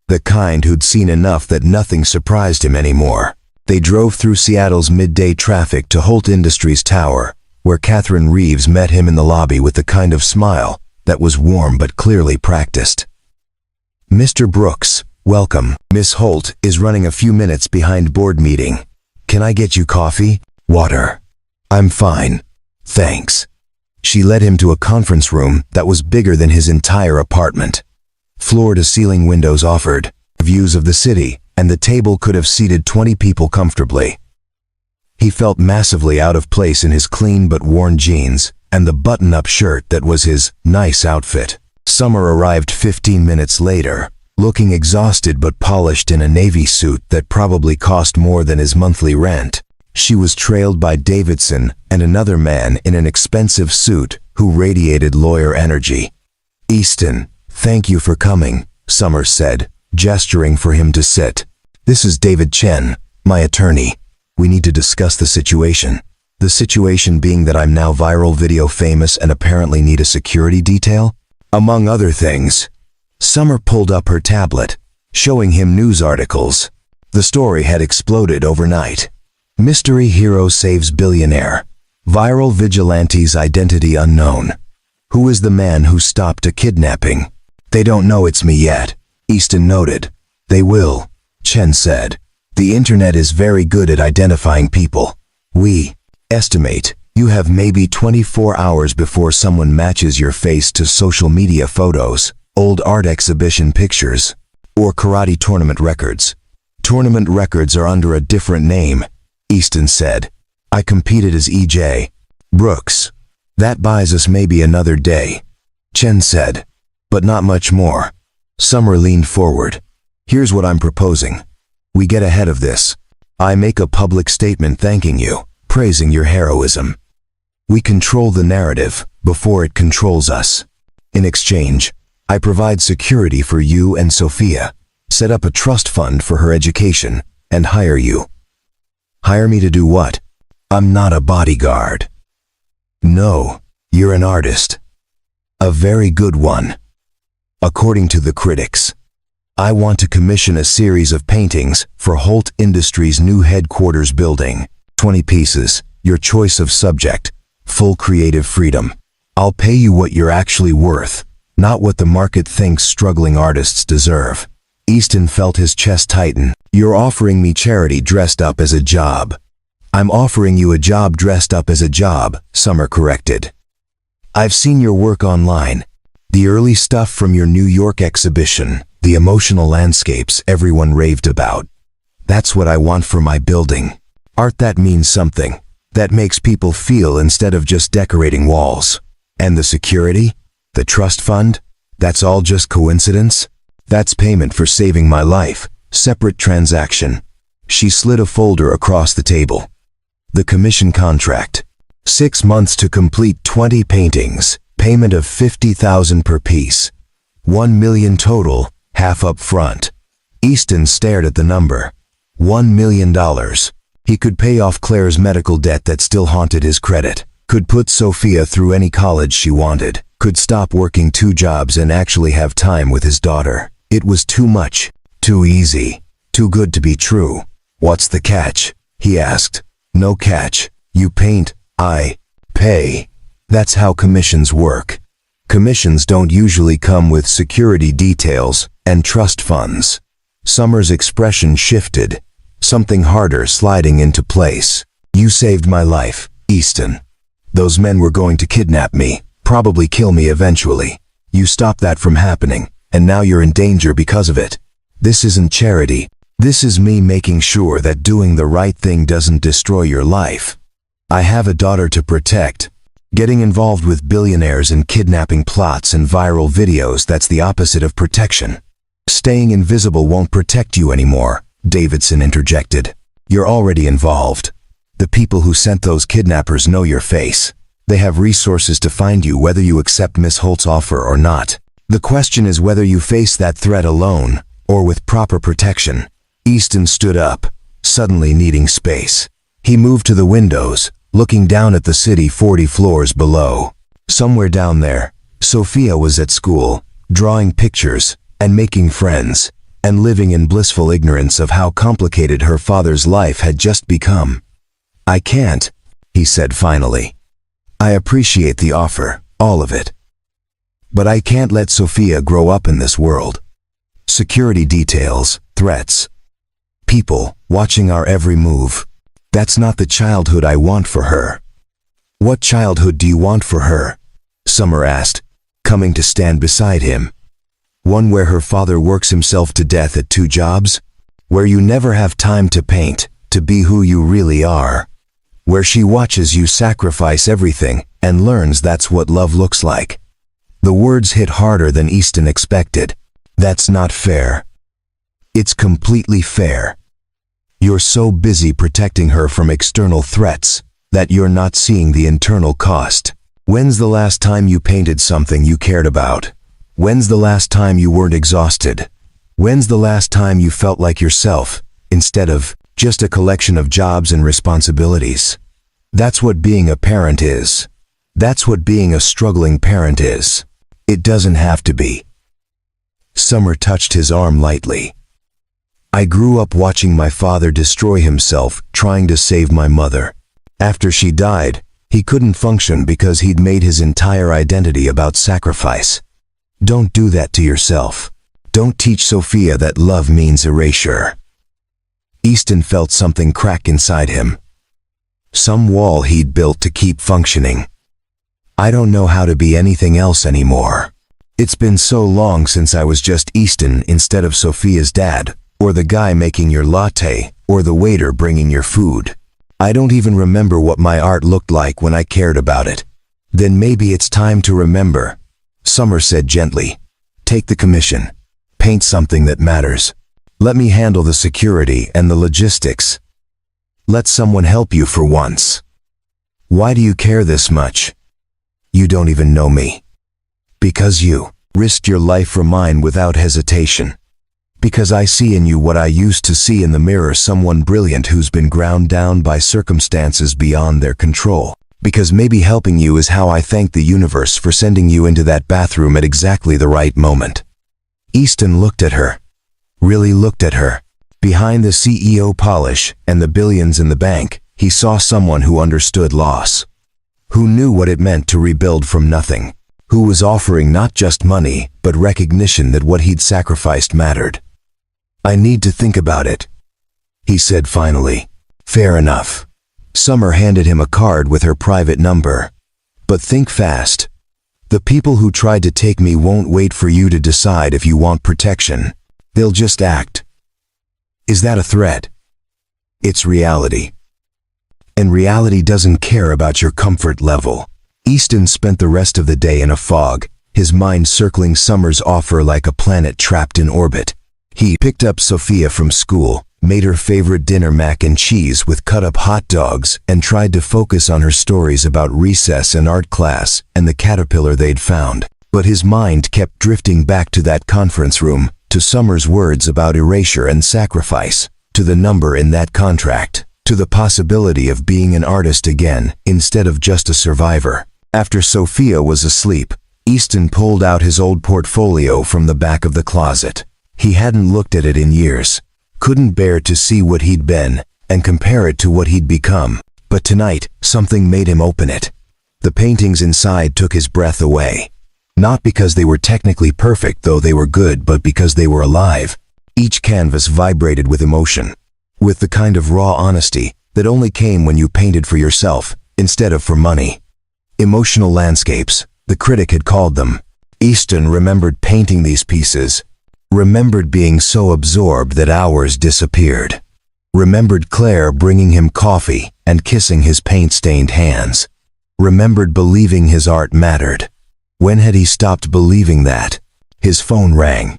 the kind who'd seen enough that nothing surprised him anymore. They drove through Seattle's midday traffic to Holt Industries Tower, where Catherine Reeves met him in the lobby with the kind of smile that was warm but clearly practiced. Mr. Brooks, Welcome. Miss Holt is running a few minutes behind board meeting. Can I get you coffee? Water? I'm fine. Thanks. She led him to a conference room that was bigger than his entire apartment. Floor-to-ceiling windows offered views of the city, and the table could have seated 20 people comfortably. He felt massively out of place in his clean but worn jeans and the button-up shirt that was his nice outfit. Summer arrived 15 minutes later, looking exhausted but polished in a navy suit that probably cost more than his monthly rent. She was trailed by Davidson and another man in an expensive suit who radiated lawyer energy. "Easton, thank you for coming," Summer said, gesturing for him to sit. "This is David Chen, my attorney. We need to discuss the situation. The situation being that I'm now viral video famous and apparently need a security detail, among other things." Summer pulled up her tablet, showing him news articles. The story had exploded overnight. Mystery hero saves billionaire. Viral vigilante's identity unknown. Who is the man who stopped a kidnapping? "They don't know it's me yet," Easton noted. "They will," Chen said. "The internet is very good at identifying people. We estimate you have maybe 24 hours before someone matches your face to social media photos, old art exhibition pictures, or karate tournament records. Tournament records are under a different name," Easton said. "I competed as E.J. Brooks. That buys us maybe another day," Chen said. "But not much more." Summer leaned forward. "Here's what I'm proposing. We get ahead of this. I make a public statement thanking you, praising your heroism. We control the narrative before it controls us. In exchange, I provide security for you and Sophia, set up a trust fund for her education, and hire you." "Hire me to do what?" "I'm not a bodyguard." "No, you're an artist. A very good one. According to the critics. I want to commission a series of paintings for Holt Industries' new headquarters building. 20 pieces, your choice of subject, full creative freedom. I'll pay you what you're actually worth, not what the market thinks struggling artists deserve." Easton felt his chest tighten. "You're offering me charity dressed up as a job." "I'm offering you a job dressed up as a job," Summer corrected. "I've seen your work online. The early stuff from your New York exhibition, the emotional landscapes everyone raved about. That's what I want for my building. Art that means something, that makes people feel instead of just decorating walls. And the security, the trust fund, that's all just coincidence? That's payment for saving my life, separate transaction." She slid a folder across the table. "The commission contract. 6 months to complete 20 paintings. Payment of $50,000 per piece. 1 million total, half up front." Easton stared at the number. $1 million. He could pay off Claire's medical debt that still haunted his credit, could put Sophia through any college she wanted, could stop working 2 jobs and actually have time with his daughter. It was too much, too easy, too good to be true. "What's the catch?" he asked. "No catch. You paint, I pay. That's how commissions work. Commissions don't usually come with security details and trust funds." Summer's expression shifted, something harder sliding into place. "You saved my life, Easton. Those men were going to kidnap me, probably kill me eventually. You stopped that from happening, and now you're in danger because of it. This isn't charity. This is me making sure that doing the right thing doesn't destroy your life. I have a daughter to protect. Getting involved with billionaires and kidnapping plots and viral videos, that's the opposite of protection. Staying invisible won't protect you anymore," Davidson interjected. "You're already involved. The people who sent those kidnappers know your face. They have resources to find you whether you accept Miss Holt's offer or not. The question is whether you face that threat alone or with proper protection." Easton stood up, suddenly needing space. He moved to the windows, looking down at the city 40 floors below. Somewhere down there, Sophia was at school, drawing pictures and making friends, and living in blissful ignorance of how complicated her father's life had just become. "I can't," he said finally. "I appreciate the offer, all of it. But I can't let Sophia grow up in this world." Security details, threats. People, watching our every move. That's not the childhood I want for her. What childhood do you want for her? Summer asked, coming to stand beside him. One where her father works himself to death at 2 jobs? Where you never have time to paint, to be who you really are? Where she watches you sacrifice everything and learns that's what love looks like? The words hit harder than Easton expected. That's not fair. It's completely fair. You're so busy protecting her from external threats that you're not seeing the internal cost. When's the last time you painted something you cared about? When's the last time you weren't exhausted? When's the last time you felt like yourself, instead of just a collection of jobs and responsibilities? That's what being a parent is. That's what being a struggling parent is. It doesn't have to be. Summer touched his arm lightly. I grew up watching my father destroy himself trying to save my mother. After she died, he couldn't function because he'd made his entire identity about sacrifice. Don't do that to yourself. Don't teach Sophia that love means erasure. Easton felt something crack inside him. Some wall he'd built to keep functioning. I don't know how to be anything else anymore. It's been so long since I was just Easton instead of Sophia's dad, or the guy making your latte, or the waiter bringing your food. I don't even remember what my art looked like when I cared about it. Then maybe it's time to remember. Summer said gently. Take the commission. Paint something that matters. Let me handle the security and the logistics. Let someone help you for once. Why do you care this much? You don't even know me. Because you risked your life for mine without hesitation. Because I see in you what I used to see in the mirror, someone brilliant who's been ground down by circumstances beyond their control. Because maybe helping you is how I thank the universe for sending you into that bathroom at exactly the right moment. Easton looked at her. Really looked at her. Behind the CEO polish and the billions in the bank, he saw someone who understood loss. Who knew what it meant to rebuild from nothing. Who was offering not just money, but recognition that what he'd sacrificed mattered. I need to think about it, he said finally. Fair enough. Summer handed him a card with her private number. But think fast. The people who tried to take me won't wait for you to decide if you want protection. They'll just act. Is that a threat? It's reality. And reality doesn't care about your comfort level. Easton spent the rest of the day in a fog, his mind circling Summer's offer like a planet trapped in orbit. He picked up Sophia from school, made her favorite dinner mac and cheese with cut-up hot dogs, and tried to focus on her stories about recess and art class and the caterpillar they'd found. But his mind kept drifting back to that conference room, to Summer's words about erasure and sacrifice, to the number in that contract, to the possibility of being an artist again instead of just a survivor. After Sophia was asleep, Easton pulled out his old portfolio from the back of the closet. He hadn't looked at it in years, couldn't bear to see what he'd been and compare it to what he'd become. But tonight, something made him open it. The paintings inside took his breath away. Not because they were technically perfect, though they were good, but because they were alive. Each canvas vibrated with emotion, with the kind of raw honesty that only came when you painted for yourself instead of for money. Emotional landscapes, the critic had called them. Easton remembered painting these pieces, remembered being so absorbed that hours disappeared, remembered Claire bringing him coffee and kissing his paint-stained hands, remembered believing his art mattered. When had he stopped believing that? His phone rang.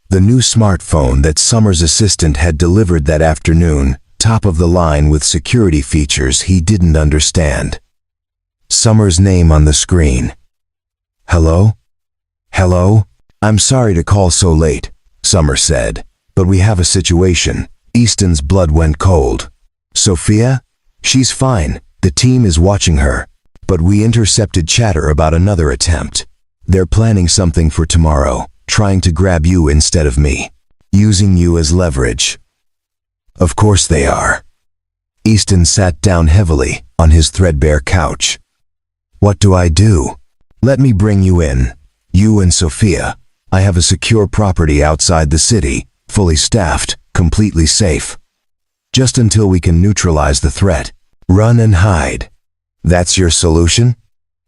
The new smartphone that Summer's assistant had delivered that afternoon, top of the line with security features he didn't understand. Summer's name on the screen. Hello? Hello? I'm sorry to call so late, Summer said, but we have a situation. Easton's blood went cold. Sophia? She's fine. The team is watching her. But we intercepted chatter about another attempt. They're planning something for tomorrow, trying to grab you instead of me, using you as leverage. Of course they are. Easton sat down heavily on his threadbare couch. What do I do? Let me bring you in. You and Sophia. I have a secure property outside the city, fully staffed, completely safe. Just until we can neutralize the threat. Run and hide. That's your solution?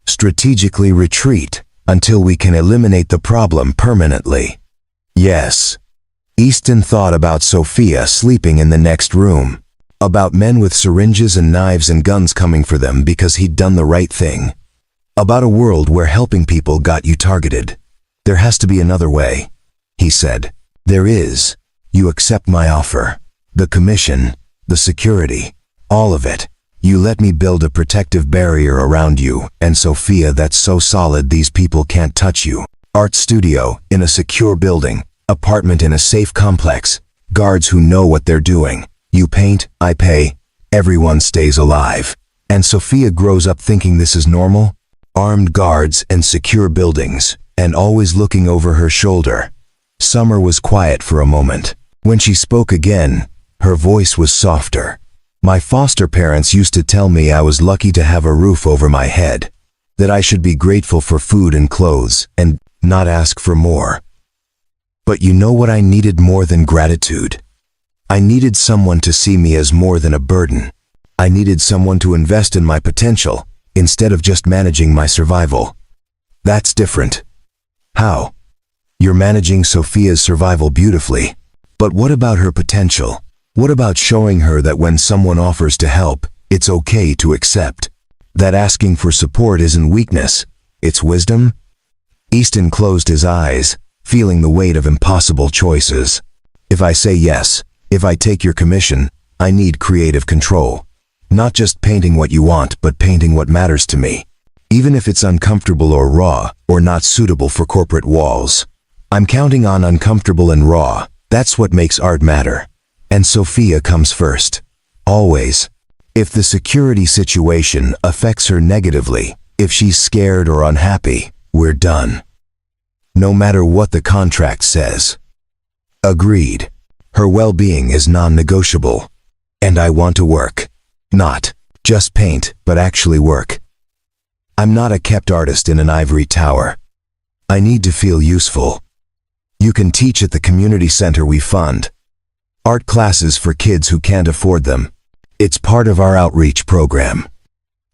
Strategically retreat until we can eliminate the problem permanently. Yes. Easton thought about Sophia sleeping in the next room. About men with syringes and knives and guns coming for them because he'd done the right thing. About a world where helping people got you targeted. There has to be another way, he said. There is. You accept my offer. The commission, the security, all of it. You let me build a protective barrier around you and Sophia that's so solid these people can't touch you. Art studio in a secure building, apartment in a safe complex, guards who know what they're doing. You paint, I pay, everyone stays alive. And Sophia grows up thinking this is normal? Armed guards and secure buildings, and always looking over her shoulder. Summer was quiet for a moment. When she spoke again, her voice was softer. My foster parents used to tell me I was lucky to have a roof over my head, that I should be grateful for food and clothes, and not ask for more. But you know what I needed more than gratitude? I needed someone to see me as more than a burden. I needed someone to invest in my potential, instead of just managing my survival. That's different. How? You're managing Sophia's survival beautifully. But what about her potential? What about showing her that when someone offers to help, it's okay to accept? That asking for support isn't weakness, it's wisdom? Easton closed his eyes, feeling the weight of impossible choices. If I say yes, if I take your commission, I need creative control. Not just painting what you want, but painting what matters to me. Even if it's uncomfortable or raw, or not suitable for corporate walls. I'm counting on uncomfortable and raw. That's what makes art matter. And Sophia comes first. Always. If the security situation affects her negatively, if she's scared or unhappy, we're done. No matter what the contract says. Agreed. Her well-being is non-negotiable. And I want to work. Not just paint, but actually work. I'm not a kept artist in an ivory tower. I need to feel useful. You can teach at the community center we fund. Art classes for kids who can't afford them. It's part of our outreach program.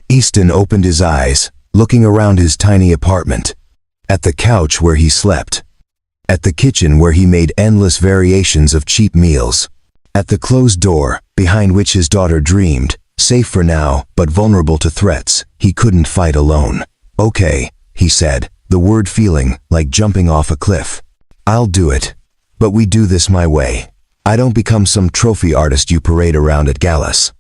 Easton opened his eyes, looking around his tiny apartment. At the couch where he slept. At the kitchen where he made endless variations of cheap meals. At the closed door, behind which his daughter dreamed, safe for now, but vulnerable to threats he couldn't fight alone. Okay, he said, the word feeling like jumping off a cliff. I'll do it. But we do this my way. I don't become some trophy artist you parade around at galas.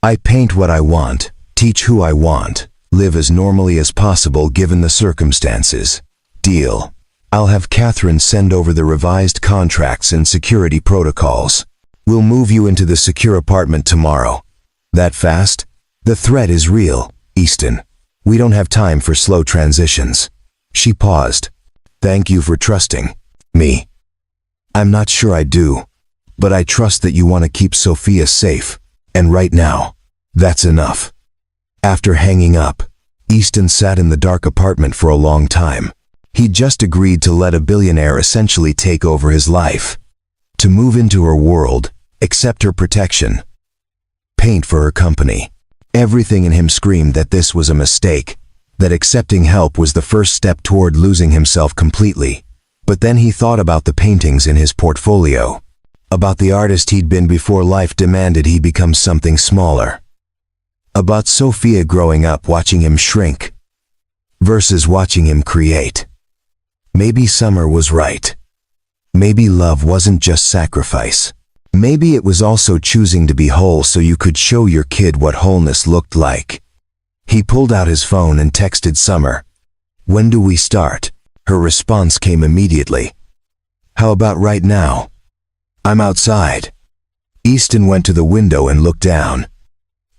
I paint what I want, teach who I want, live as normally as possible given the circumstances. Deal. I'll have Catherine send over the revised contracts and security protocols. We'll move you into the secure apartment tomorrow. That fast? The threat is real, Easton. We don't have time for slow transitions. She paused. Thank you for trusting me. I'm not sure I do, but I trust that you want to keep Sophia safe, and right now, that's enough. After hanging up, Easton sat in the dark apartment for a long time. He'd just agreed to let a billionaire essentially take over his life. To move into her world, accept her protection. Paint for her company. Everything in him screamed that this was a mistake, that accepting help was the first step toward losing himself completely. But then he thought about the paintings in his portfolio, about the artist he'd been before life demanded he become something smaller, about Sophia growing up watching him shrink, versus watching him create. Maybe Summer was right. Maybe love wasn't just sacrifice. Maybe it was also choosing to be whole so you could show your kid what wholeness looked like. He pulled out his phone and texted Summer. When do we start? Her response came immediately. How about right now? I'm outside. Easton went to the window and looked down.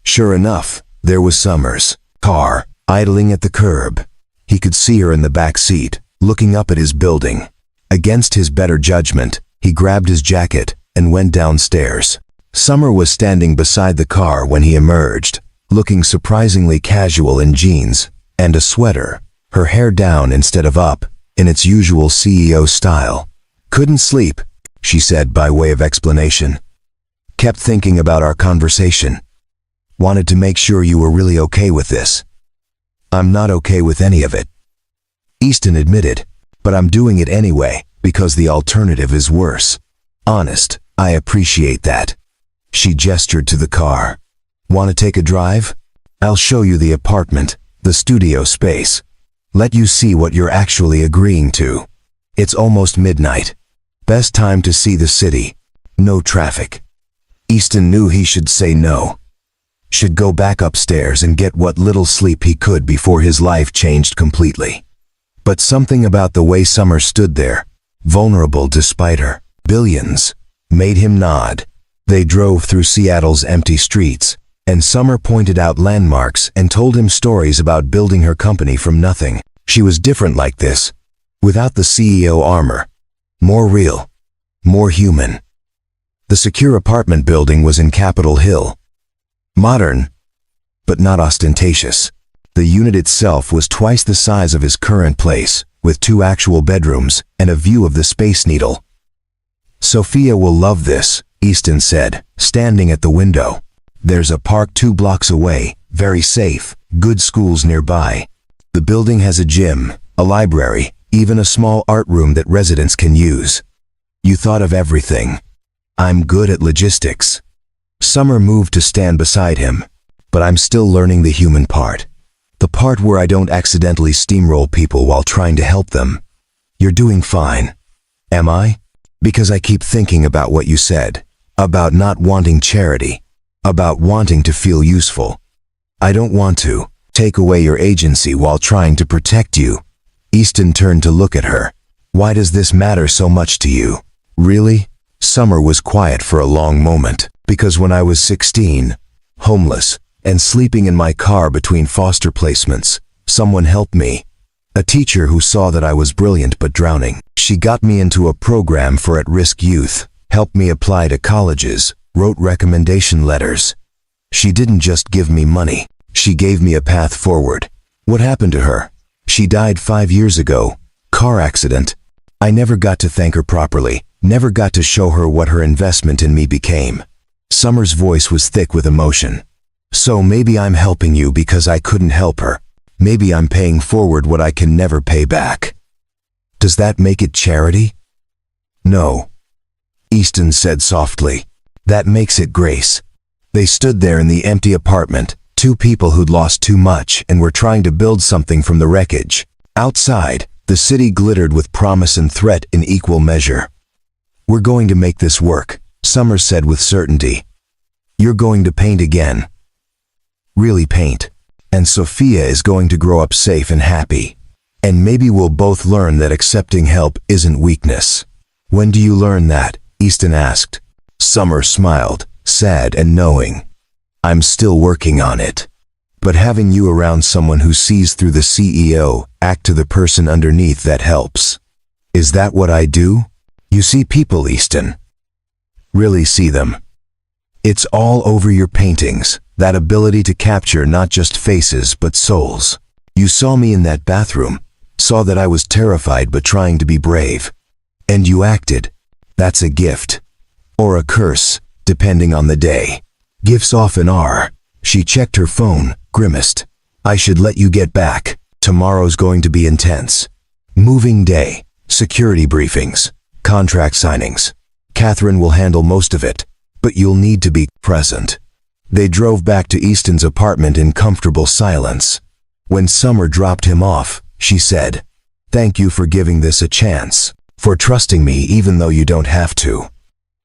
Sure enough, there was Summer's car, idling at the curb. He could see her in the back seat, looking up at his building. Against his better judgment, he grabbed his jacket and went downstairs. Summer was standing beside the car when he emerged, looking surprisingly casual in jeans and a sweater, her hair down instead of up, in its usual CEO style. "Couldn't sleep," she said by way of explanation. "Kept thinking about our conversation. Wanted to make sure you were really okay with this." "I'm not okay with any of it," Easton admitted, "but I'm doing it anyway because the alternative is worse. Honest, I appreciate that." She gestured to the car. "Want to take a drive? I'll show you the apartment, the studio space. Let you see what you're actually agreeing to. It's almost midnight. Best time to see the city. No traffic." Easton knew he should say no. Should go back upstairs and get what little sleep he could before his life changed completely. But something about the way Summer stood there, vulnerable despite her billions, made him nod. They drove through Seattle's empty streets, and Summer pointed out landmarks and told him stories about building her company from nothing. She was different like this, without the CEO armor. More real, more human. The secure apartment building was in Capitol Hill. Modern, but not ostentatious. The unit itself was twice the size of his current place, with 2 actual bedrooms and a view of the Space Needle. "Sophia will love this," Easton said, standing at the window. "There's a park 2 blocks away, very safe, good schools nearby. The building has a gym, a library, even a small art room that residents can use. You thought of everything. I'm good at logistics." Summer moved to stand beside him. "But I'm still learning the human part. The part where I don't accidentally steamroll people while trying to help them." "You're doing fine." "Am I?" "Because I keep thinking about what you said, about not wanting charity, about wanting to feel useful. I don't want to take away your agency while trying to protect you." Easton turned to look at her. "Why does this matter so much to you? Really?" Summer was quiet for a long moment. "Because when I was 16, homeless, and sleeping in my car between foster placements, someone helped me. A teacher who saw that I was brilliant but drowning. She got me into a program for at-risk youth, helped me apply to colleges, wrote recommendation letters. She didn't just give me money, she gave me a path forward." "What happened to her?" "She died 5 years ago. Car accident. I never got to thank her properly, never got to show her what her investment in me became." Summer's voice was thick with emotion. "So maybe I'm helping you because I couldn't help her. Maybe I'm paying forward what I can never pay back. Does that make it charity?" "No," Easton said softly. "That makes it grace." They stood there in the empty apartment, 2 people who'd lost too much and were trying to build something from the wreckage. Outside, the city glittered with promise and threat in equal measure. "We're going to make this work," Summer said with certainty. "You're going to paint again. Really paint. And Sophia is going to grow up safe and happy. And maybe we'll both learn that accepting help isn't weakness." "When do you learn that?" Easton asked. Summer smiled, sad and knowing. "I'm still working on it. But having you around someone who sees through the CEO, act to the person underneath, that helps." "Is that what I do?" "You see people, Easton. Really see them. It's all over your paintings, that ability to capture not just faces but souls. You saw me in that bathroom, saw that I was terrified but trying to be brave. And you acted. That's a gift. Or a curse, depending on the day. Gifts often are." She checked her phone, grimaced. "I should let you get back. Tomorrow's going to be intense. Moving day, security briefings, contract signings. Catherine will handle most of it, but you'll need to be present." They drove back to Easton's apartment in comfortable silence. When Summer dropped him off, she said, "Thank you for giving this a chance, for trusting me even though you don't have to.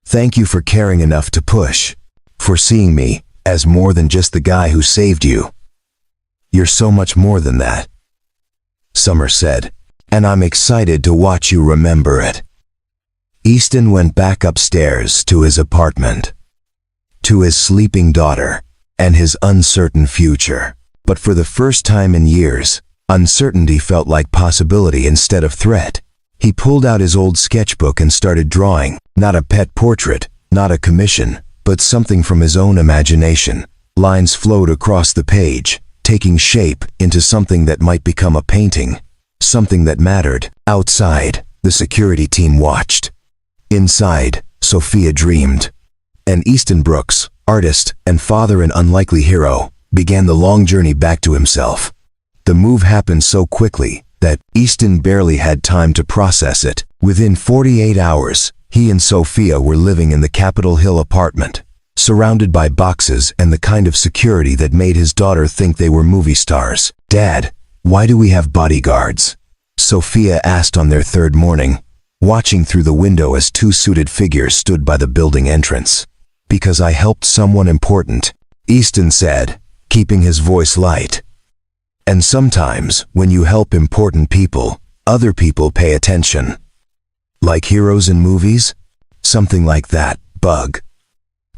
Thank you for caring enough to push, for seeing me as more than just the guy who saved you. You're so much more than that," Summer said, "and I'm excited to watch you remember it." Easton went back upstairs to his apartment, to his sleeping daughter, and his uncertain future. But for the first time in years, uncertainty felt like possibility instead of threat. He pulled out his old sketchbook and started drawing, not a pet portrait, not a commission, but something from his own imagination. Lines flowed across the page, taking shape into something that might become a painting, something that mattered. Outside, the security team watched. Inside, Sophia dreamed. And Easton Brooks, artist and father and unlikely hero, began the long journey back to himself. The move happened so quickly that Easton barely had time to process it. Within 48 hours, he and Sophia were living in the Capitol Hill apartment, surrounded by boxes and the kind of security that made his daughter think they were movie stars. "Dad, why do we have bodyguards?" Sophia asked on their third morning, watching through the window as two suited figures stood by the building entrance. "Because I helped someone important," Easton said, keeping his voice light. "And sometimes, when you help important people, other people pay attention. Like heroes in movies? Something like that, Bug."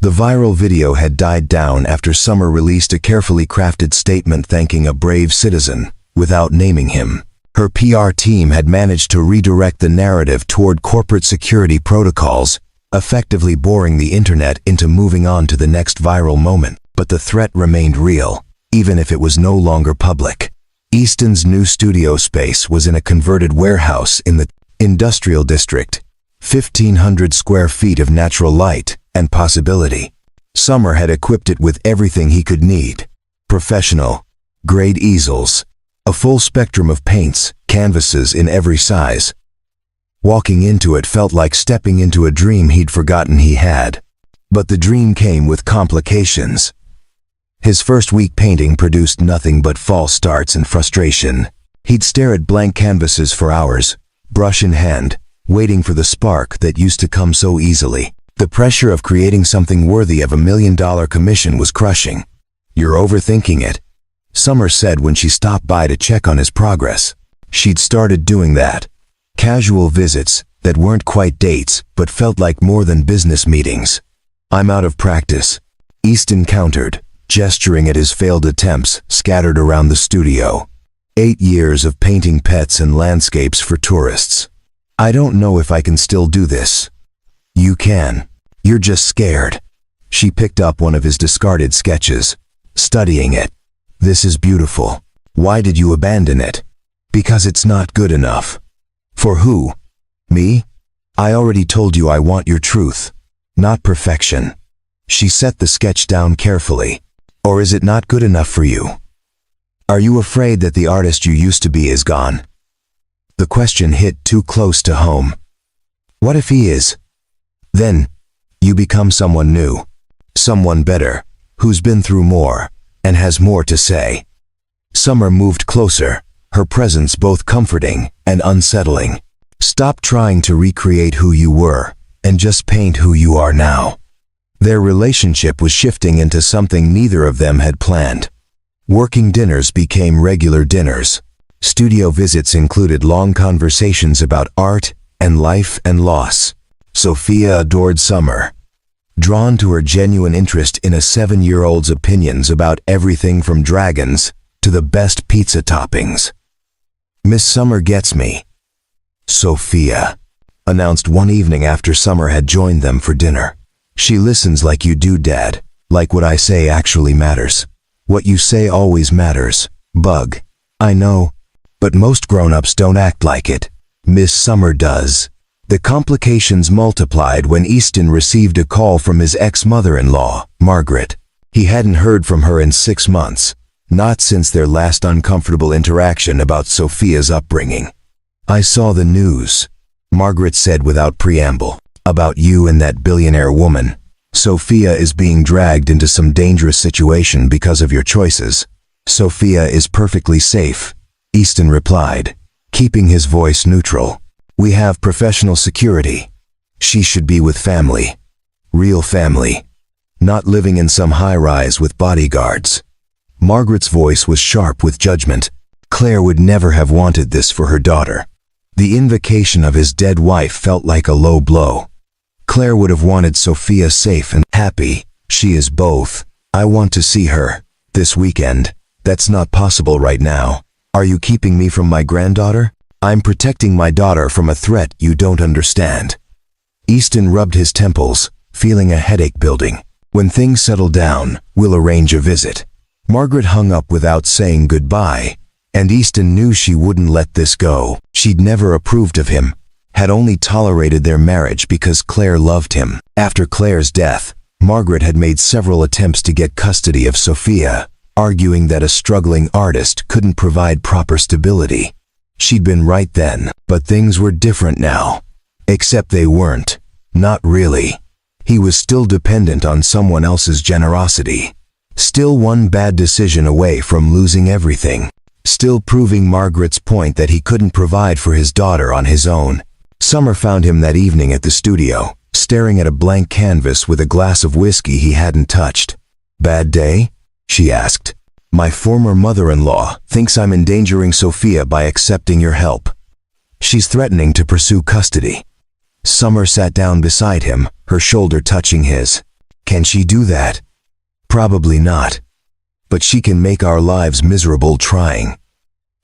The viral video had died down after Summer released a carefully crafted statement thanking a brave citizen, without naming him. Her PR team had managed to redirect the narrative toward corporate security protocols, effectively boring the internet into moving on to the next viral moment. But the threat remained real, even if it was no longer public. Easton's new studio space was in a converted warehouse in the industrial district, 1,500 square feet of natural light and possibility. Summer had equipped it with everything he could need: professional, grade easels, a full spectrum of paints, canvases in every size. Walking into it felt like stepping into a dream he'd forgotten he had. But the dream came with complications. His first week painting produced nothing but false starts and frustration. He'd stare at blank canvases for hours, brush in hand, waiting for the spark that used to come so easily. The pressure of creating something worthy of $1 million commission was crushing. "You're overthinking it," Summer said when she stopped by to check on his progress. She'd started doing that. Casual visits that weren't quite dates but felt like more than business meetings. "I'm out of practice," Easton countered, gesturing at his failed attempts scattered around the studio. 8 years of painting pets and landscapes for tourists. "I don't know if I can still do this." "You can. You're just scared." She picked up one of his discarded sketches, studying it. "This is beautiful. Why did you abandon it?" "Because it's not good enough." "For who? Me? I already told you I want your truth, not perfection." She set the sketch down carefully. "Or is it not good enough for you? Are you afraid that the artist you used to be is gone?" The question hit too close to home. What if he is? Then, you become someone new, someone better, who's been through more, and has more to say. Summer moved closer, her presence both comforting and unsettling. "Stop trying to recreate who you were, and just paint who you are now." Their relationship was shifting into something neither of them had planned. Working dinners became regular dinners. Studio visits included long conversations about art and life and loss. Sophia adored Summer, drawn to her genuine interest in a 7-year-old's opinions about everything from dragons to the best pizza toppings. "Miss Summer gets me," Sophia announced one evening after Summer had joined them for dinner. "She listens like you do, Dad, like what I say actually matters. What you say always matters, Bug." "I know, but most grown-ups don't act like it. Miss Summer does." The complications multiplied when Easton received a call from his ex-mother-in-law, Margaret. He hadn't heard from her in 6 months, not since their last uncomfortable interaction about Sophia's upbringing. "I saw the news," Margaret said without preamble, "about you and that billionaire woman. Sophia is being dragged into some dangerous situation because of your choices." "Sophia is perfectly safe," Easton replied, keeping his voice neutral. "We have professional security. She should be with family. Real family. Not living in some high-rise with bodyguards." Margaret's voice was sharp with judgment. Claire would never have wanted this for her daughter. The invocation of his dead wife felt like a low blow. Claire would have wanted Sophia safe and happy. "She is both. I want to see her this weekend." "That's not possible right now." "Are you keeping me from my granddaughter?" "I'm protecting my daughter from a threat you don't understand." Easton rubbed his temples, feeling a headache building. "When things settle down, we'll arrange a visit." Margaret hung up without saying goodbye, And Easton knew she wouldn't let this go. She'd never approved of him, had only tolerated their marriage because Claire loved him. After Claire's death, Margaret had made several attempts to get custody of Sophia, arguing that a struggling artist couldn't provide proper stability. She'd been right then, but things were different now. Except they weren't. Not really. He was still dependent on someone else's generosity. Still one bad decision away from losing everything. Still proving Margaret's point that he couldn't provide for his daughter on his own. Summer found him that evening at the studio, staring at a blank canvas with a glass of whiskey he hadn't touched. "Bad day?" she asked. "My former mother-in-law thinks I'm endangering Sophia by accepting your help. She's threatening to pursue custody." Summer sat down beside him, her shoulder touching his. "Can she do that?" "Probably not. But she can make our lives miserable trying."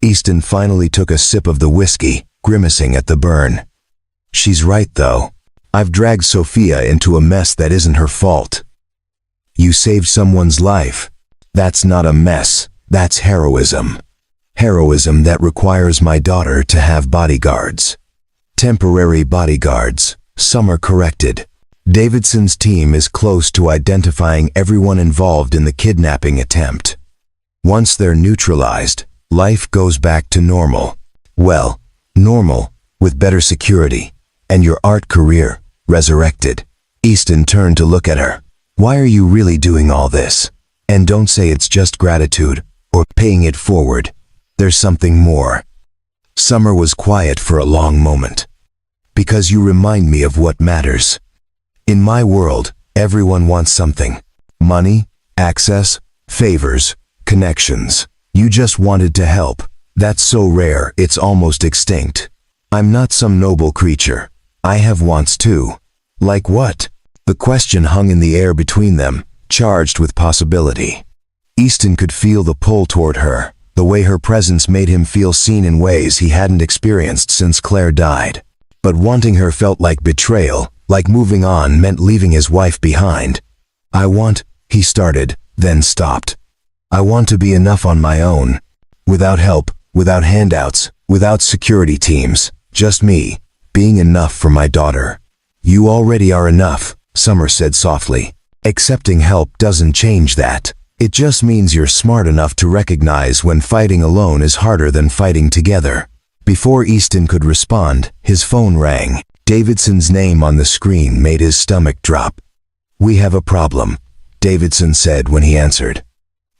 Easton finally took a sip of the whiskey, grimacing at the burn. "She's right, though. I've dragged Sophia into a mess that isn't her fault." "You saved someone's life. That's not a mess, that's heroism. Heroism that requires my daughter to have bodyguards." "Temporary bodyguards," Summer corrected. "Davidson's team is close to identifying everyone involved in the kidnapping attempt. Once they're neutralized, life goes back to normal. Well, normal, with better security, and your art career resurrected." Easton turned to look at her. "Why are you really doing all this? And don't say it's just gratitude, or paying it forward. There's something more." Summer was quiet for a long moment. "Because you remind me of what matters. In my world, everyone wants something. Money, access, favors, connections. You just wanted to help. That's so rare, it's almost extinct. I'm not some noble creature. I have wants too." "Like what?" The question hung in the air between them, charged with possibility. Easton could feel the pull toward her, the way her presence made him feel seen in ways he hadn't experienced since Claire died. But wanting her felt like betrayal, like moving on meant leaving his wife behind. He started, then stopped. "I want to be enough on my own. Without help, without handouts, without security teams, just me, being enough for my daughter." "You already are enough," Summer said softly. "Accepting help doesn't change that. It just means you're smart enough to recognize when fighting alone is harder than fighting together." Before Easton could respond, his phone rang. Davidson's name on the screen made his stomach drop. "We have a problem," Davidson said when he answered.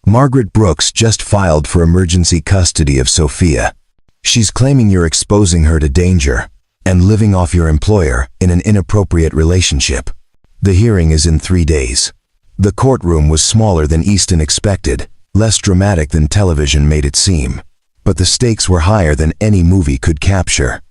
"Margaret Brooks just filed for emergency custody of Sophia. She's claiming you're exposing her to danger and living off your employer in an inappropriate relationship. The hearing is in 3 days." The courtroom was smaller than Easton expected, less dramatic than television made it seem. But the stakes were higher than any movie could capture.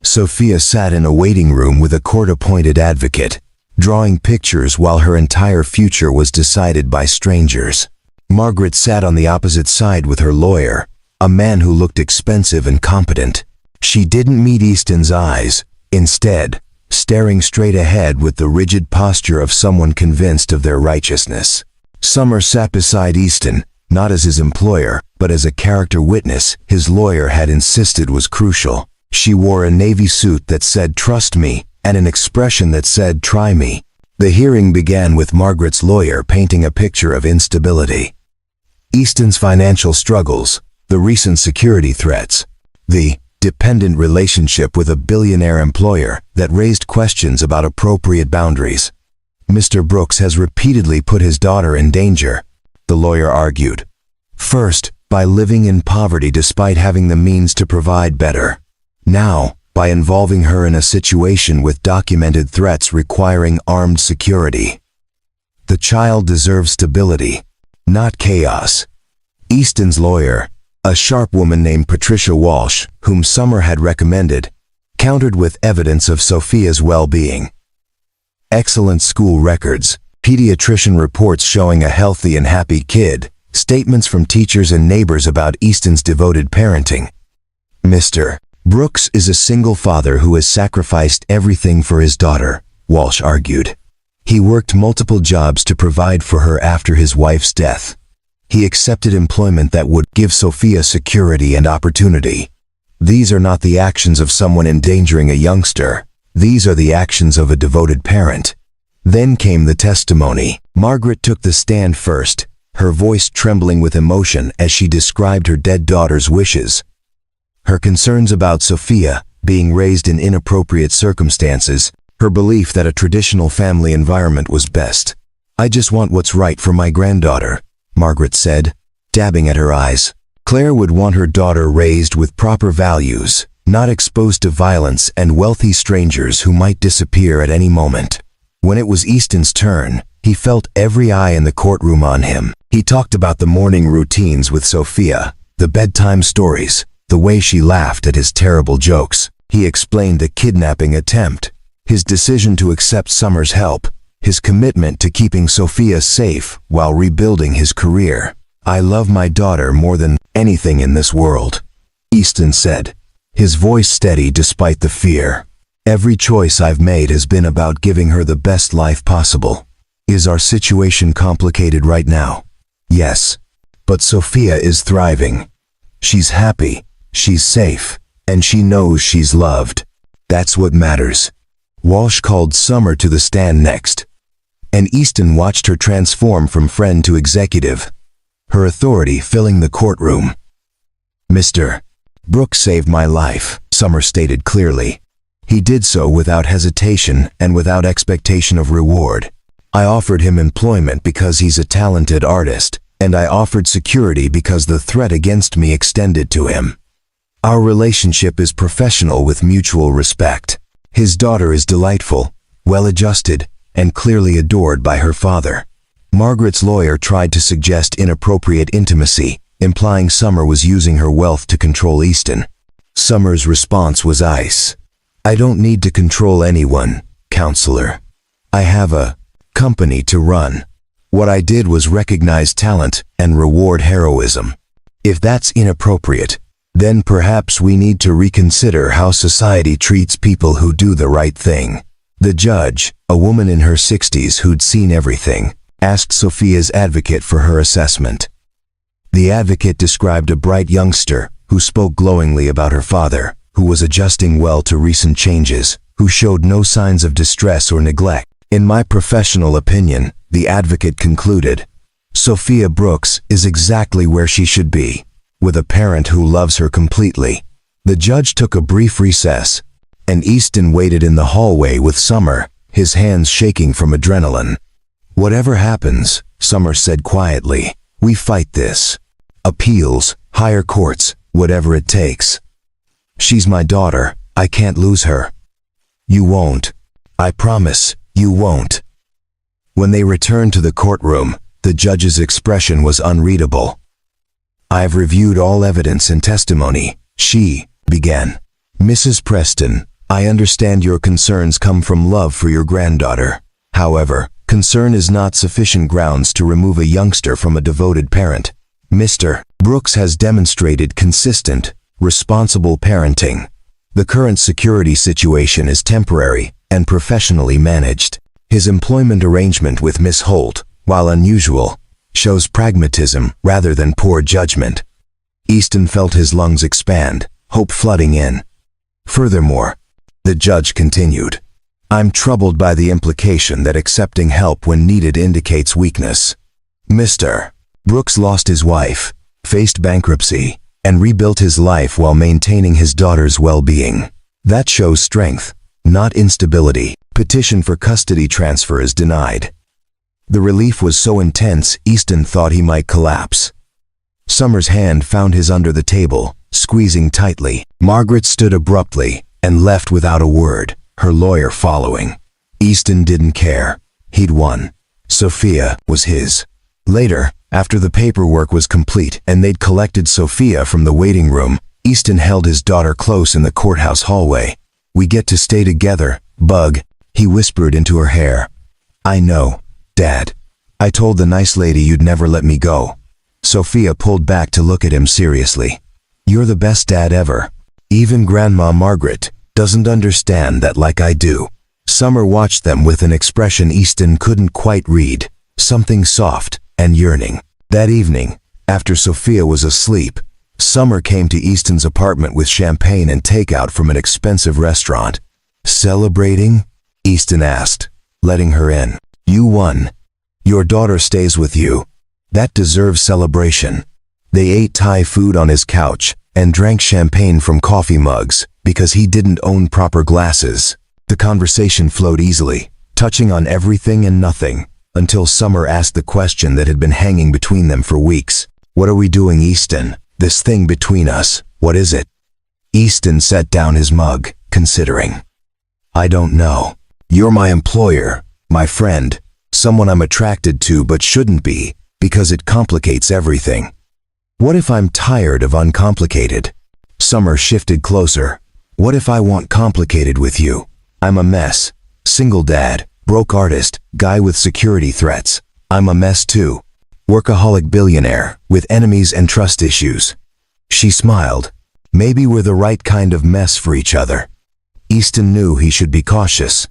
Sophia sat in a waiting room with a court-appointed advocate, drawing pictures while her entire future was decided by strangers. Margaret sat on the opposite side with her lawyer, a man who looked expensive and competent. She didn't meet Easton's eyes, instead, staring straight ahead with the rigid posture of someone convinced of their righteousness. Summer sat beside Easton, not as his employer, but as a character witness his lawyer had insisted was crucial. She wore a navy suit that said "trust me" and an expression that said "try me." The hearing began with Margaret's lawyer painting a picture of instability. Easton's financial struggles, the recent security threats, the dependent relationship with a billionaire employer that raised questions about appropriate boundaries. "Mr. Brooks has repeatedly put his daughter in danger," the lawyer argued. "First, by living in poverty despite having the means to provide better. Now, by involving her in a situation with documented threats requiring armed security. The child deserves stability, not chaos." Easton's lawyer, a sharp woman named Patricia Walsh, whom Summer had recommended, countered with evidence of Sophia's well-being. Excellent school records, pediatrician reports showing a healthy and happy kid, statements from teachers and neighbors about Easton's devoted parenting. "Mr. Brooks is a single father who has sacrificed everything for his daughter," Walsh argued. "He worked multiple jobs to provide for her after his wife's death. He accepted employment that would give Sophia security and opportunity. These are not the actions of someone endangering a youngster. These are the actions of a devoted parent. Then came the testimony. Margaret took the stand first, her voice trembling with emotion as she described her dead daughter's wishes. Her concerns about Sophia being raised in inappropriate circumstances, her belief that a traditional family environment was best. "I just want what's right for my granddaughter," Margaret said, dabbing at her eyes. Claire would want her daughter raised with proper values, not exposed to violence and wealthy strangers who might disappear at any moment. When it was Easton's turn, he felt every eye in the courtroom on him. He talked about the morning routines with Sophia, the bedtime stories, the way she laughed at his terrible jokes. He explained the kidnapping attempt, his decision to accept Summer's help, his commitment to keeping Sophia safe while rebuilding his career. "I love my daughter more than anything in this world," Easton said, his voice steady despite the fear. "Every choice I've made has been about giving her the best life possible. Is our situation complicated right now? Yes. But Sophia is thriving. She's happy, she's safe, and she knows she's loved. That's what matters." Walsh called Summer to the stand next, and Easton watched her transform from friend to executive, her authority filling the courtroom. "Mr. Brooks saved my life," Summer stated clearly. "He did so without hesitation and without expectation of reward. I offered him employment because he's a talented artist, and I offered security because the threat against me extended to him. Our relationship is professional with mutual respect. His daughter is delightful, well-adjusted, and clearly adored by her father." Margaret's lawyer tried to suggest inappropriate intimacy, implying Summer was using her wealth to control Easton. Summer's response was ice. "I don't need to control anyone, counselor. I have a company to run. What I did was recognize talent and reward heroism. If that's inappropriate, then perhaps we need to reconsider how society treats people who do the right thing." The judge, a woman in her 60s who'd seen everything, asked Sophia's advocate for her assessment. The advocate described a bright youngster who spoke glowingly about her father, who was adjusting well to recent changes, who showed no signs of distress or neglect. "In my professional opinion," the advocate concluded, "Sophia Brooks is exactly where she should be, with a parent who loves her completely." The judge took a brief recess, and Easton waited in the hallway with Summer, his hands shaking from adrenaline. "Whatever happens," Summer said quietly, "we fight this. Appeals, higher courts, whatever it takes. She's my daughter, I can't lose her." "You won't. I promise, you won't." When they returned to the courtroom, the judge's expression was unreadable. "I've reviewed all evidence and testimony," she began. "Mrs. Preston, I understand your concerns come from love for your granddaughter. However, concern is not sufficient grounds to remove a youngster from a devoted parent. Mr. Brooks has demonstrated consistent, responsible parenting. The current security situation is temporary and professionally managed. His employment arrangement with Miss Holt, while unusual, shows pragmatism rather than poor judgment." Easton felt his lungs expand, hope flooding in. "Furthermore," the judge continued, "I'm troubled by the implication that accepting help when needed indicates weakness. Mr. Brooks lost his wife, faced bankruptcy, and rebuilt his life while maintaining his daughter's well-being. That shows strength, not instability. Petition for custody transfer is denied." The relief was so intense Easton thought he might collapse. Summer's hand found his under the table, squeezing tightly. Margaret stood abruptly and left without a word, her lawyer following. Easton didn't care. He'd won. Sophia was his. Later, after the paperwork was complete and they'd collected Sophia from the waiting room, Easton held his daughter close in the courthouse hallway. "We get to stay together, Bug," he whispered into her hair. "I know, Dad. I told the nice lady you'd never let me go." Sophia pulled back to look at him seriously. "You're the best dad ever. Even Grandma Margaret doesn't understand that like I do." Summer watched them with an expression Easton couldn't quite read, something soft and yearning. That evening, After Sophia was asleep, Summer came to Easton's apartment with champagne and takeout from an expensive restaurant. "Celebrating?" Easton asked, letting her in. "You won. Your daughter stays with you. That deserves celebration." They ate Thai food on his couch and drank champagne from coffee mugs because he didn't own proper glasses. The conversation flowed easily, touching on everything and nothing, until Summer asked the question that had been hanging between them for weeks. "What are we doing, Easton? This thing between us, what is it?" Easton set down his mug, considering. "I don't know. You're my employer, my friend, someone I'm attracted to but shouldn't be, because it complicates everything. What if I'm tired of uncomplicated?" Summer shifted closer. "What if I want complicated with you? I'm a mess. Single dad, broke artist, guy with security threats. I'm a mess too. Workaholic billionaire, with enemies and trust issues." She smiled. "Maybe we're the right kind of mess for each other." Easton knew he should be cautious,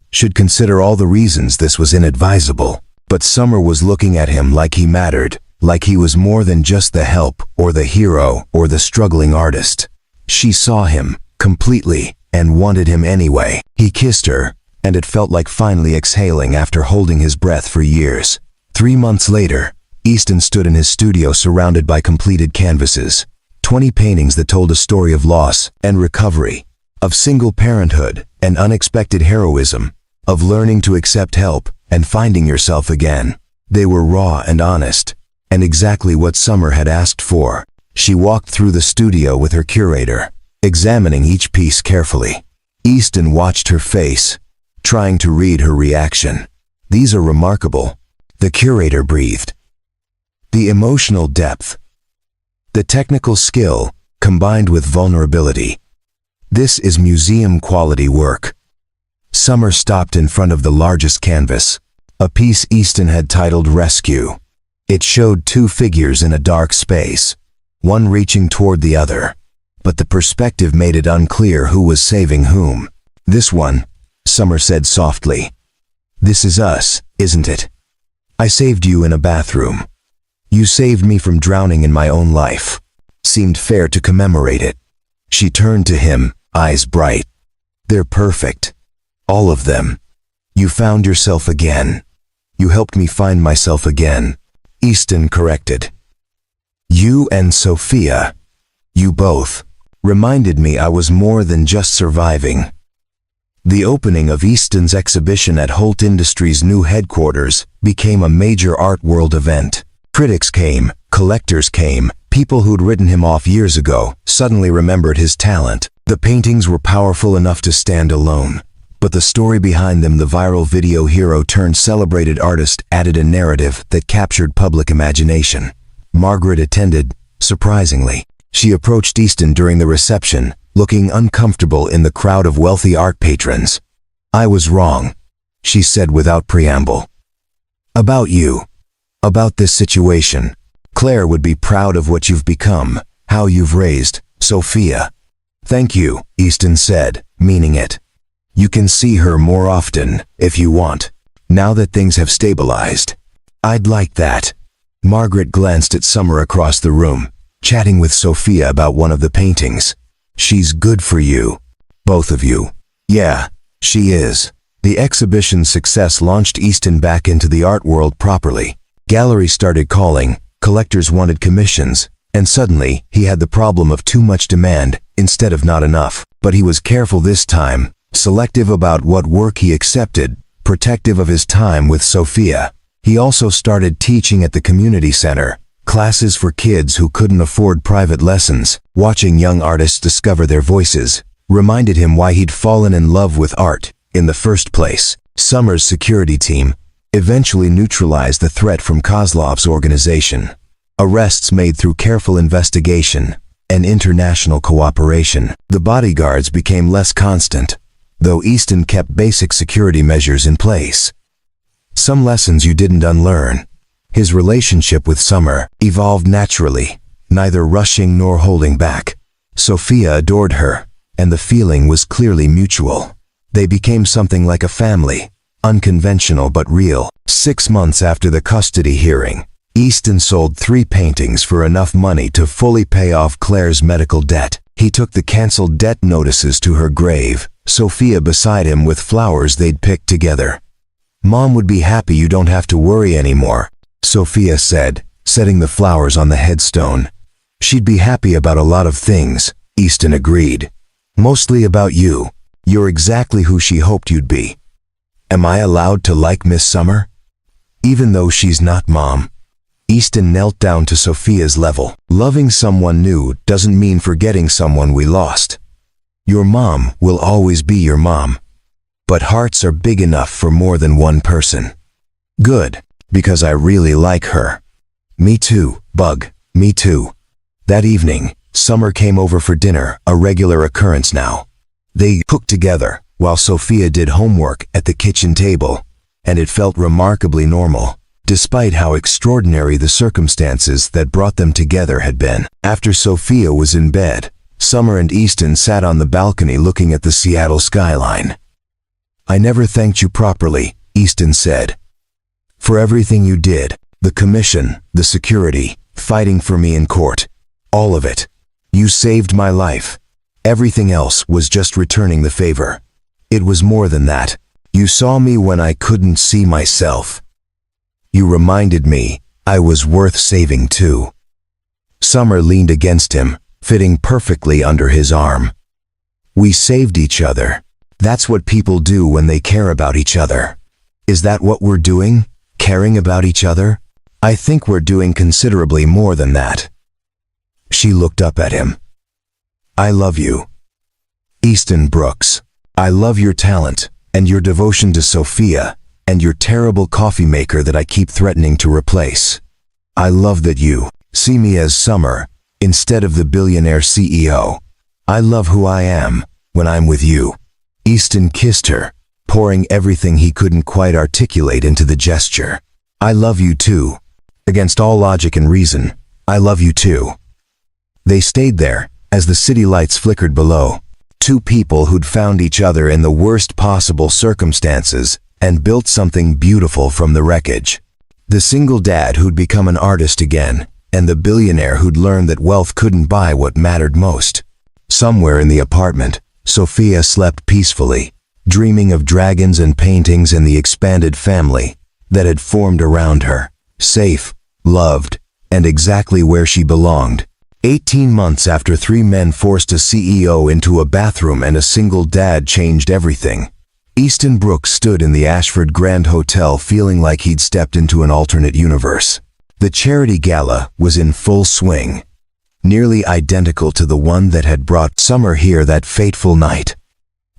should consider all the reasons this was inadvisable. But Summer was looking at him like he mattered, like he was more than just the help, or the hero, or the struggling artist. She saw him, completely, and wanted him anyway. He kissed her, and it felt like finally exhaling after holding his breath for years. 3 months later, Easton stood in his studio surrounded by completed canvases. 20 paintings that told a story of loss and recovery, of single parenthood and unexpected heroism, of learning to accept help and finding yourself again. They were raw and honest, and exactly what Summer had asked for. She walked through the studio with her curator, examining each piece carefully. Easton watched her face, trying to read her reaction. "These are remarkable," the curator breathed. "The emotional depth, the technical skill, combined with vulnerability. This is museum-quality work." Summer stopped in front of the largest canvas, a piece Easton had titled Rescue. It showed 2 figures in a dark space, one reaching toward the other, but the perspective made it unclear who was saving whom. "This one," Summer said softly. "This is us, isn't it? I saved you in a bathroom. You saved me from drowning in my own life. Seemed fair to commemorate it." She turned to him, eyes bright. "They're perfect. All of them. You found yourself again. You helped me find myself again." Easton corrected. "You and Sophia, you both, reminded me I was more than just surviving." The opening of Easton's exhibition at Holt Industries' new headquarters became a major art world event. Critics came, collectors came, people who'd written him off years ago suddenly remembered his talent. The paintings were powerful enough to stand alone, but the story behind them, the viral video hero turned celebrated artist, added a narrative that captured public imagination. Margaret attended, surprisingly. She approached Easton during the reception, looking uncomfortable in the crowd of wealthy art patrons. "I was wrong," she said without preamble. "About you. About this situation. Claire would be proud of what you've become, how you've raised Sophia." "Thank you," Easton said, meaning it. "You can see her more often, if you want, now that things have stabilized." "I'd like that." Margaret glanced at Summer across the room, chatting with Sophia about one of the paintings. "She's good for you. Both of you." "Yeah, she is." The exhibition's success launched Easton back into the art world properly. Galleries started calling, collectors wanted commissions, and suddenly he had the problem of too much demand instead of not enough. But he was careful this time, selective about what work he accepted, protective of his time with Sophia. He also started teaching at the community center, classes for kids who couldn't afford private lessons. Watching young artists discover their voices reminded him why he'd fallen in love with art in the first place. Summer's security team eventually neutralized the threat from Kozlov's organization. Arrests made through careful investigation and international cooperation. The bodyguards became less constant, though Easton kept basic security measures in place. Some lessons you didn't unlearn. His relationship with Summer evolved naturally, neither rushing nor holding back. Sophia adored her, and the feeling was clearly mutual. They became something like a family, unconventional but real. 6 months after the custody hearing, Easton sold 3 paintings for enough money to fully pay off Claire's medical debt. He took the canceled debt notices to her grave, Sophia beside him with flowers they'd picked together. "Mom would be happy you don't have to worry anymore," Sophia said, setting the flowers on the headstone. "She'd be happy about a lot of things," Easton agreed. "Mostly about you. You're exactly who she hoped you'd be." "Am I allowed to like Miss Summer?" "Even though she's not Mom." Easton knelt down to Sophia's level. "Loving someone new doesn't mean forgetting someone we lost. Your mom will always be your mom. But hearts are big enough for more than one person." "Good, because I really like her." "Me too, Bug, me too." That evening, Summer came over for dinner, a regular occurrence now. They cooked together, while Sophia did homework at the kitchen table, and it felt remarkably normal, despite how extraordinary the circumstances that brought them together had been. After Sophia was in bed, Summer and Easton sat on the balcony looking at the Seattle skyline. "I never thanked you properly," Easton said. "For everything you did, the commission, the security, fighting for me in court, all of it. You saved my life. Everything else was just returning the favor. It was more than that. You saw me when I couldn't see myself. You reminded me I was worth saving too." Summer leaned against him, fitting perfectly under his arm. "We saved each other. That's what people do when they care about each other. Is that what we're doing? Caring about each other? I think we're doing considerably more than that." She looked up at him. "I love you, Easton Brooks. I love your talent, and your devotion to Sophia, and your terrible coffee maker that I keep threatening to replace. I love that you see me as Summer, instead of the billionaire CEO. I love who I am when I'm with you." Easton kissed her, pouring everything he couldn't quite articulate into the gesture. "I love you too. Against all logic and reason, I love you too." They stayed there, as the city lights flickered below. Two people who'd found each other in the worst possible circumstances and built something beautiful from the wreckage. The single dad who'd become an artist again, and the billionaire who'd learned that wealth couldn't buy what mattered most. Somewhere in the apartment, Sophia slept peacefully, dreaming of dragons and paintings and the expanded family that had formed around her, safe, loved, and exactly where she belonged. 18 months after 3 men forced a CEO into a bathroom and a single dad changed everything, Easton Brooks stood in the Ashford Grand Hotel feeling like he'd stepped into an alternate universe. The charity gala was in full swing, nearly identical to the one that had brought Summer here that fateful night.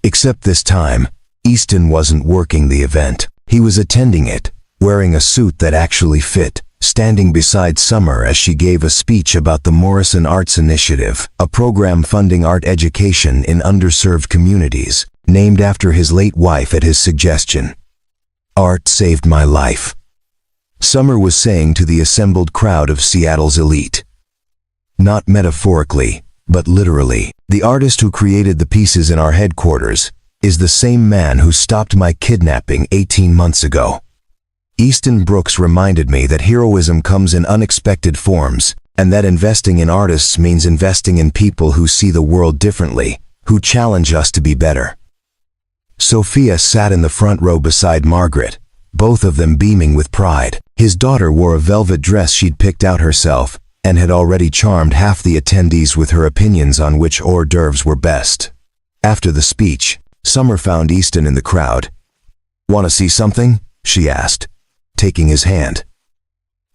Except this time, Easton wasn't working the event. He was attending it, wearing a suit that actually fit, standing beside Summer as she gave a speech about the Morrison Arts Initiative, a program funding art education in underserved communities, named after his late wife at his suggestion. "Art saved my life," Summer was saying to the assembled crowd of Seattle's elite. Not metaphorically, but literally. "The artist who created the pieces in our headquarters is the same man who stopped my kidnapping 18 months ago." Easton Brooks reminded me that heroism comes in unexpected forms, and that investing in artists means investing in people who see the world differently, who challenge us to be better. Sophia sat in the front row beside Margaret, both of them beaming with pride. His daughter wore a velvet dress she'd picked out herself, and had already charmed half the attendees with her opinions on which hors d'oeuvres were best. After the speech, Summer found Easton in the crowd. "Want to see something?" she asked, taking his hand.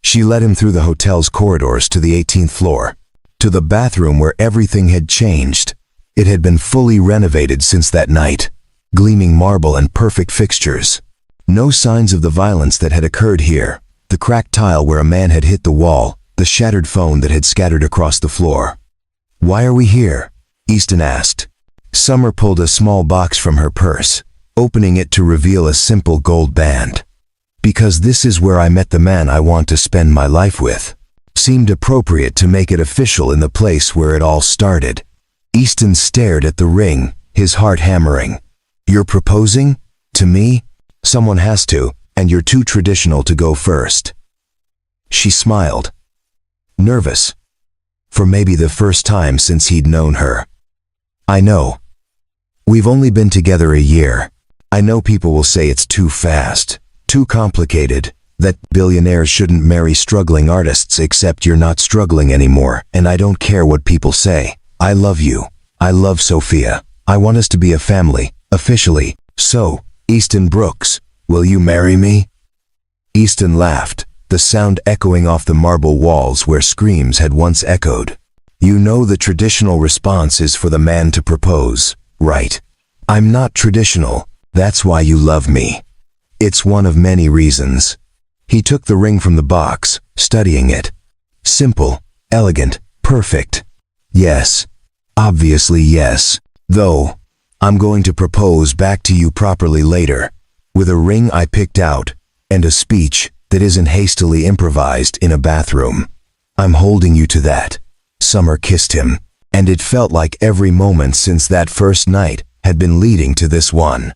She led him through the hotel's corridors to the 18th floor, to the bathroom where everything had changed. It had been fully renovated since that night, gleaming marble and perfect fixtures. No signs of the violence that had occurred here, the cracked tile where a man had hit the wall, the shattered phone that had scattered across the floor. "Why are we here?" Easton asked. Summer pulled a small box from her purse, opening it to reveal a simple gold band. "Because this is where I met the man I want to spend my life with." Seemed appropriate to make it official in the place where it all started. Easton stared at the ring, his heart hammering. "You're proposing? To me? Someone has to, and you're too traditional to go first." She smiled. Nervous. For maybe the first time since he'd known her. I know. We've only been together a year. I know people will say it's too fast, too complicated, that billionaires shouldn't marry struggling artists except you're not struggling anymore, and I don't care what people say. I love you. I love Sophia. I want us to be a family, officially. So, Easton Brooks, will you marry me? Easton laughed, the sound echoing off the marble walls where screams had once echoed. You know the traditional response is for the man to propose, right? I'm not traditional. That's why you love me. It's one of many reasons. He took the ring from the box, studying it. Simple, elegant, perfect. Yes. Obviously yes. Though, I'm going to propose back to you properly later, with a ring I picked out, and a speech that isn't hastily improvised in a bathroom. I'm holding you to that. Summer kissed him, and it felt like every moment since that first night had been leading to this one.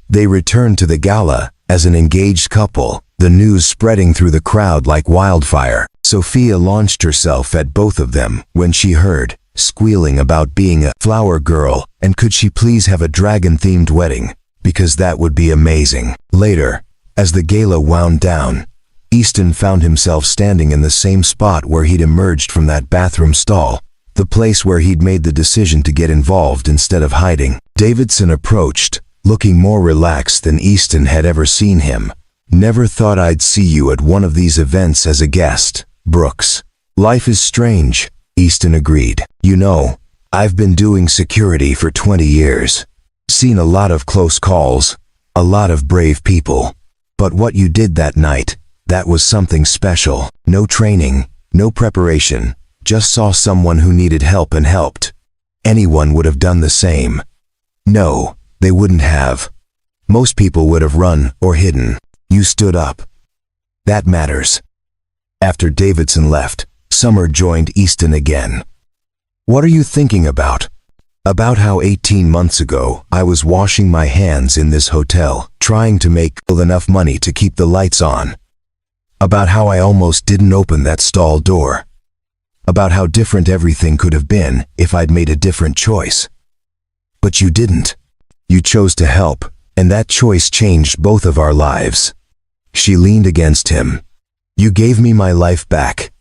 They returned to the gala as an engaged couple, the news spreading through the crowd like wildfire. Sophia launched herself at both of them when she heard, squealing about being a flower girl, and could she please have a dragon-themed wedding, because that would be amazing. Later, as the gala wound down, Easton found himself standing in the same spot where he'd emerged from that bathroom stall, the place where he'd made the decision to get involved instead of hiding. Davidson approached, looking more relaxed than Easton had ever seen him. Never thought I'd see you at one of these events as a guest, Brooks. Life is strange, Easton agreed. You know, I've been doing security for 20 years. Seen a lot of close calls, a lot of brave people. But what you did that night, that was something special. No training, no preparation, just saw someone who needed help and helped. Anyone would have done the same. No, they wouldn't have. Most people would have run or hidden. You stood up. That matters. After Davidson left, Summer joined Easton again. What are you thinking about? About how 18 months ago I was washing my hands in this hotel, trying to make enough money to keep the lights on. About how I almost didn't open that stall door. About how different everything could have been if I'd made a different choice. But you didn't. You chose to help, and that choice changed both of our lives. She leaned against him. You gave me my life back.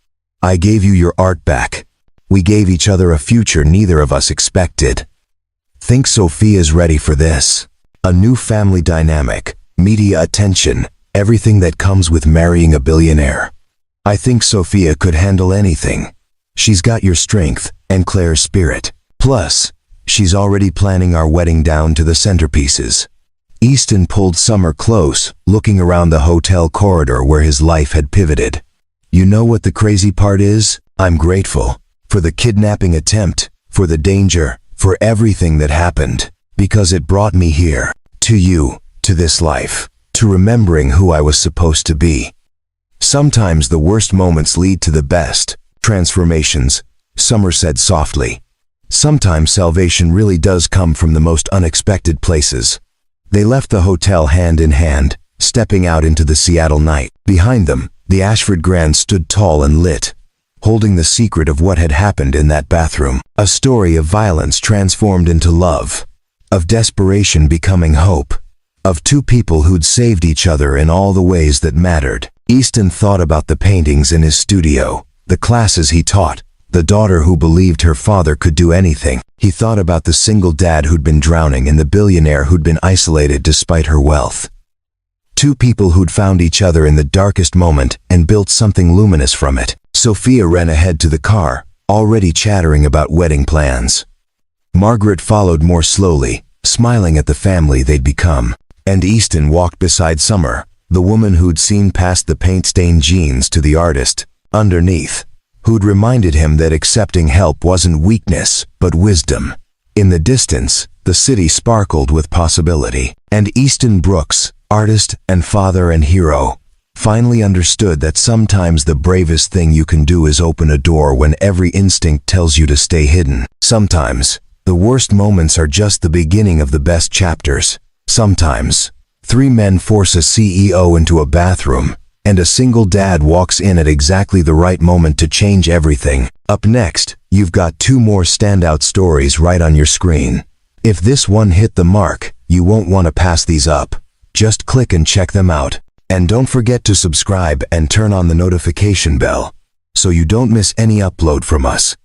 I gave you your art back. We gave each other a future neither of us expected. Think Sophia's ready for this. A new family dynamic, media attention, everything that comes with marrying a billionaire. I think Sophia could handle anything. She's got your strength and Claire's spirit. Plus, she's already planning our wedding down to the centerpieces. Easton pulled Summer close, looking around the hotel corridor where his life had pivoted. You know what the crazy part is? I'm grateful. For the kidnapping attempt, for the danger, for everything that happened. Because it brought me here. To you, to this life. To remembering who I was supposed to be. Sometimes the worst moments lead to the best transformations, Summer said softly. Sometimes salvation really does come from the most unexpected places. They left the hotel hand in hand, stepping out into the Seattle night. Behind them, the Ashford Grand stood tall and lit, holding the secret of what had happened in that bathroom. A story of violence transformed into love, of desperation becoming hope, of two people who'd saved each other in all the ways that mattered. Easton thought about the paintings in his studio, the classes he taught, the daughter who believed her father could do anything. He thought about the single dad who'd been drowning and the billionaire who'd been isolated despite her wealth. Two people who'd found each other in the darkest moment and built something luminous from it. Sophia ran ahead to the car, already chattering about wedding plans. Margaret followed more slowly, smiling at the family they'd become. And Easton walked beside Summer, the woman who'd seen past the paint-stained jeans to the artist, underneath, who'd reminded him that accepting help wasn't weakness, but wisdom. In the distance, the city sparkled with possibility. And Easton Brooks, artist and father and hero, finally understood that sometimes the bravest thing you can do is open a door when every instinct tells you to stay hidden. Sometimes, the worst moments are just the beginning of the best chapters. Sometimes, three men force a CEO into a bathroom, and a single dad walks in at exactly the right moment to change everything. Up next, you've got 2 more standout stories right on your screen. If this one hit the mark, you won't want to pass these up. Just click and check them out. And don't forget to subscribe and turn on the notification bell so you don't miss any upload from us.